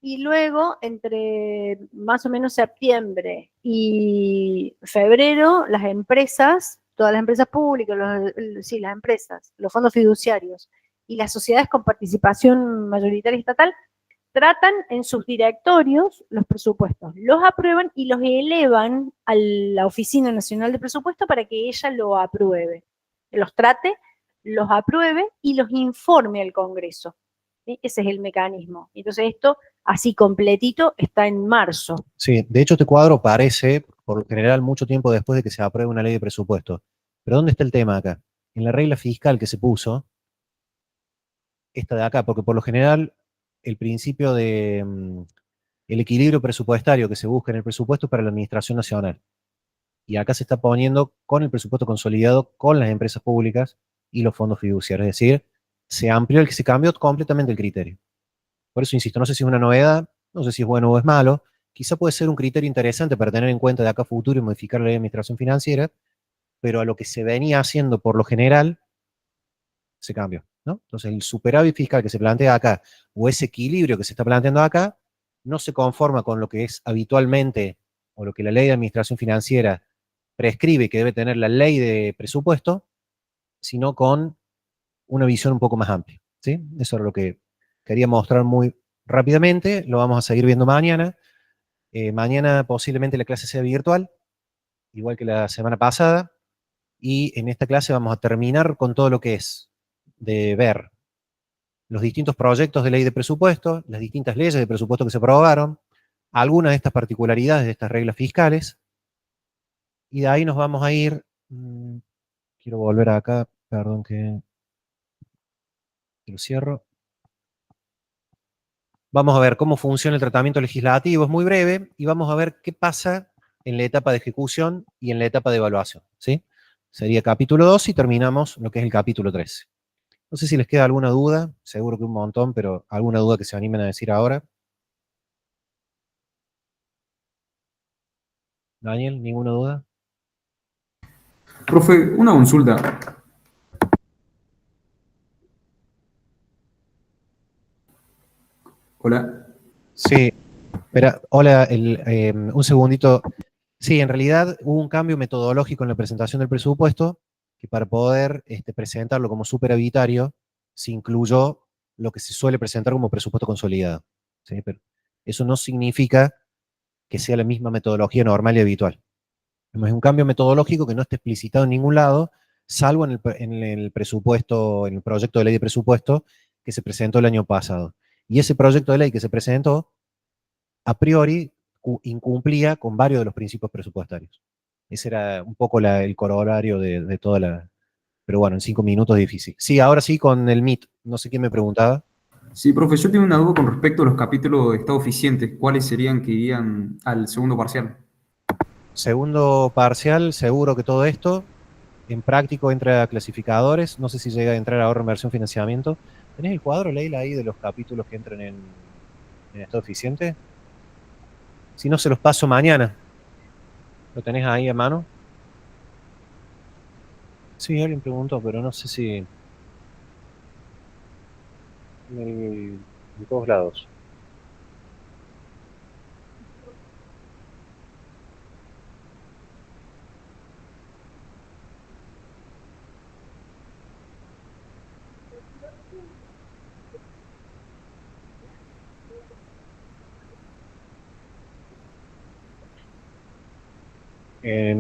y luego entre más o menos septiembre y febrero las empresas, todas las empresas públicas, sí, las empresas, los fondos fiduciarios y las sociedades con participación mayoritaria estatal tratan en sus directorios los presupuestos, los aprueban y los elevan a la Oficina Nacional de Presupuesto para que ella lo apruebe, los trate, los apruebe y los informe al Congreso. ¿Sí? Ese es el mecanismo. Entonces esto, así completito, está en marzo. Sí, de hecho este cuadro parece, por lo general, mucho tiempo después de que se apruebe una ley de presupuesto. Pero ¿dónde está el tema acá? En la regla fiscal que se puso, esta de acá, porque por lo general el principio de el equilibrio presupuestario que se busca en el presupuesto es para la Administración Nacional. Y acá se está poniendo con el presupuesto consolidado con las empresas públicas y los fondos fiduciarios. Es decir, se cambió completamente el criterio. Por eso insisto, no sé si es una novedad, no sé si es bueno o es malo. Quizá puede ser un criterio interesante para tener en cuenta de acá a futuro y modificar la ley de administración financiera, pero a lo que se venía haciendo por lo general, se cambió, ¿no? Entonces, el superávit fiscal que se plantea acá, o ese equilibrio que se está planteando acá, no se conforma con lo que es habitualmente, o lo que la ley de administración financiera prescribe que debe tener la ley de presupuesto, sino con una visión un poco más amplia, ¿sí? Eso era lo que quería mostrar muy rápidamente, lo vamos a seguir viendo mañana. Mañana posiblemente la clase sea virtual, igual que la semana pasada, y en esta clase vamos a terminar con todo lo que es de ver los distintos proyectos de ley de presupuesto, las distintas leyes de presupuesto que se aprobaron, algunas de estas particularidades de estas reglas fiscales, y de ahí nos vamos a ir, quiero volver acá, perdón que lo cierro. Vamos a ver cómo funciona el tratamiento legislativo, es muy breve, y vamos a ver qué pasa en la etapa de ejecución y en la etapa de evaluación, ¿sí? Sería capítulo 2 y terminamos lo que es el capítulo 13. No sé si les queda alguna duda, seguro que un montón, pero alguna duda que se animen a decir ahora. Daniel, ¿ninguna duda? Profe, una consulta. Hola. Sí, espera, hola, un segundito. Sí, en realidad hubo un cambio metodológico en la presentación del presupuesto, que para poder presentarlo como superavitario, se incluyó lo que se suele presentar como presupuesto consolidado, ¿sí? Pero eso no significa que sea la misma metodología normal y habitual. Es un cambio metodológico que no está explicitado en ningún lado, salvo en el presupuesto, en el proyecto de ley de presupuesto que se presentó el año pasado. Y ese proyecto de ley que se presentó, a priori, incumplía con varios de los principios presupuestarios. Ese era un poco el corolario de toda la... Pero bueno, en 5 minutos es difícil. Sí, ahora sí con el MIT. No sé quién me preguntaba. Sí, profe, yo tengo una duda con respecto a los capítulos de estado eficiente. ¿Cuáles serían que irían al segundo parcial? Segundo parcial, seguro que todo esto. En práctico entra a clasificadores. No sé si llega a entrar ahorro, inversión, financiamiento. ¿Tenés el cuadro, Leila, ahí de los capítulos que entran en estado eficiente? Si no, se los paso mañana. ¿Lo tenés ahí a mano? Sí, alguien preguntó, pero no sé si... En todos lados.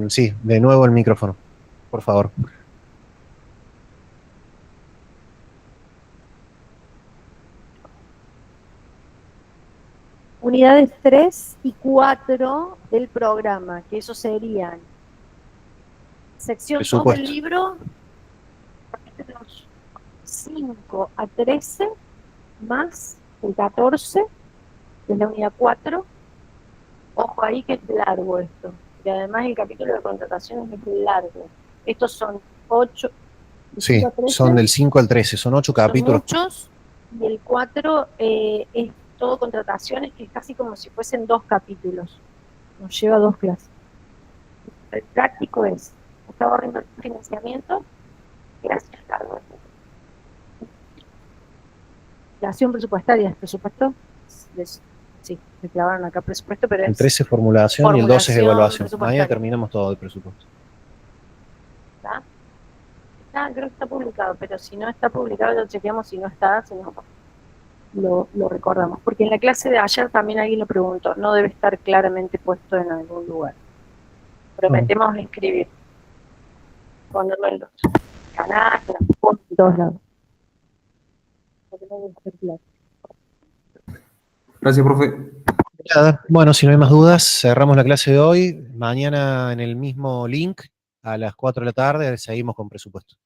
Sí, de nuevo el micrófono, por favor. Unidades 3 y 4 del programa, que eso serían sección 2 del Presupuesto. libro, capítulos 5 a 13, más el 14 de la unidad 4. Ojo ahí que es largo esto. Y además el capítulo de contratación es largo. Estos son 8. Sí, son del 5 al 13, son 8 capítulos. Son muchos, y el 4 es todo contrataciones, que es casi como si fuesen 2 capítulos. Nos lleva 2 clases. El práctico es, está ahorrando el financiamiento, gracias Carlos. La acción presupuestaria, ¿es presupuesto? Sí, me clavaron acá presupuesto, pero El es 13 es formulación y el 12 es evaluación. presupuestaria. Mañana terminamos todo el presupuesto. ¿Está? Creo que está publicado, pero si no está publicado lo chequeamos, si no está, si no, lo recordamos. Porque en la clase de ayer también alguien lo preguntó, no debe estar claramente puesto en algún lugar. Prometemos escribir, ponerlo en los canales, en los posts, en todos lados. Porque no debe estar claro. Gracias, profe. Nada, bueno, si no hay más dudas, cerramos la clase de hoy. Mañana en el mismo link, a las 4 de la tarde, seguimos con presupuesto.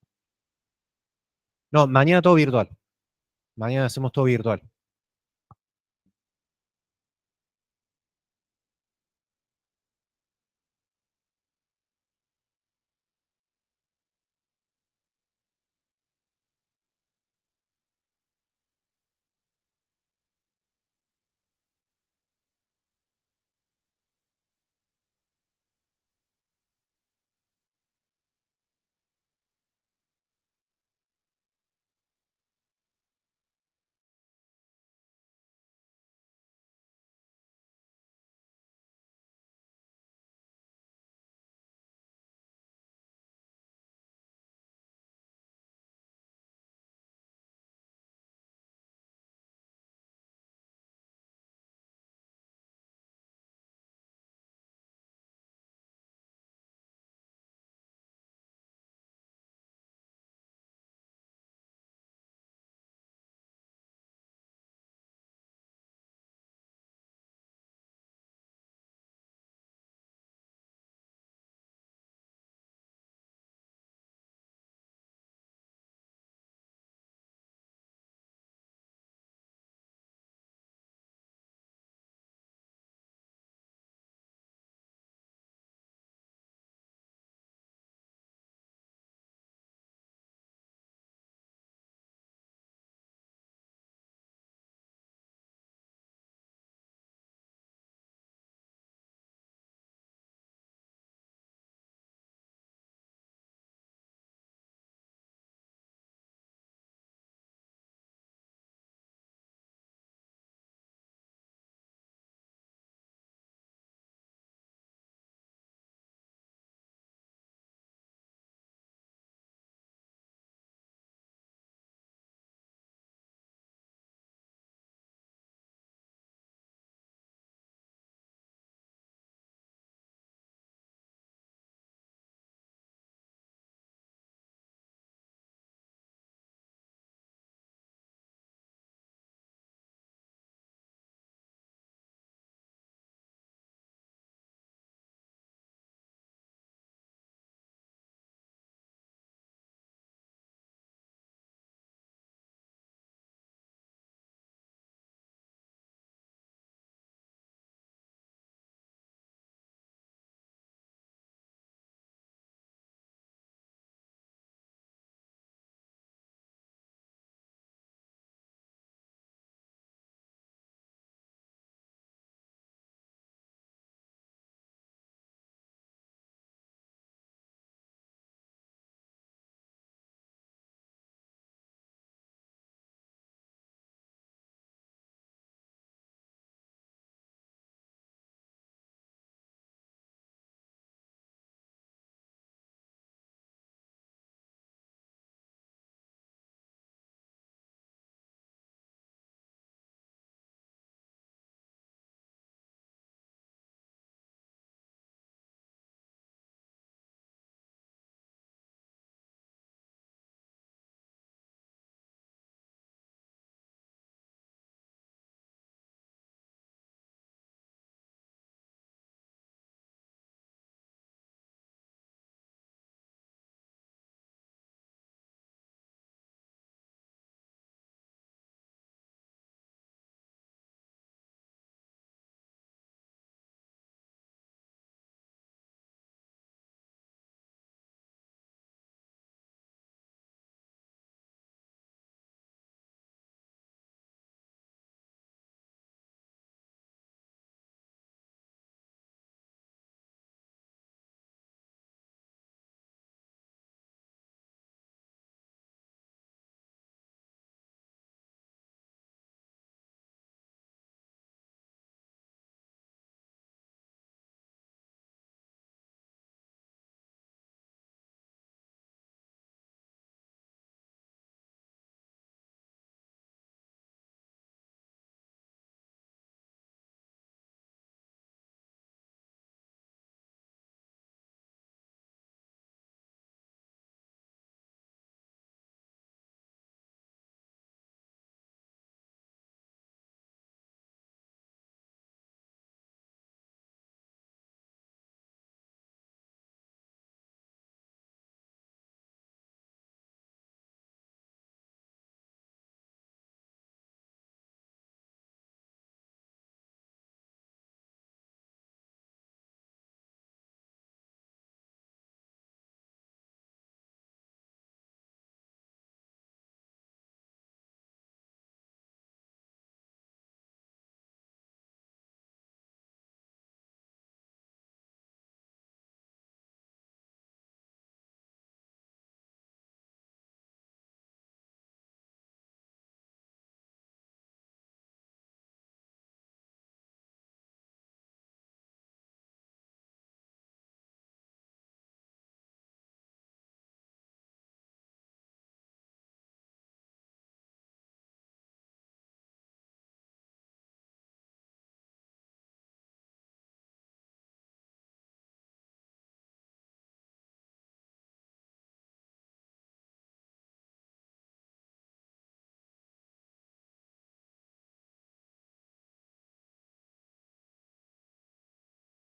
No, mañana todo virtual. Mañana hacemos todo virtual.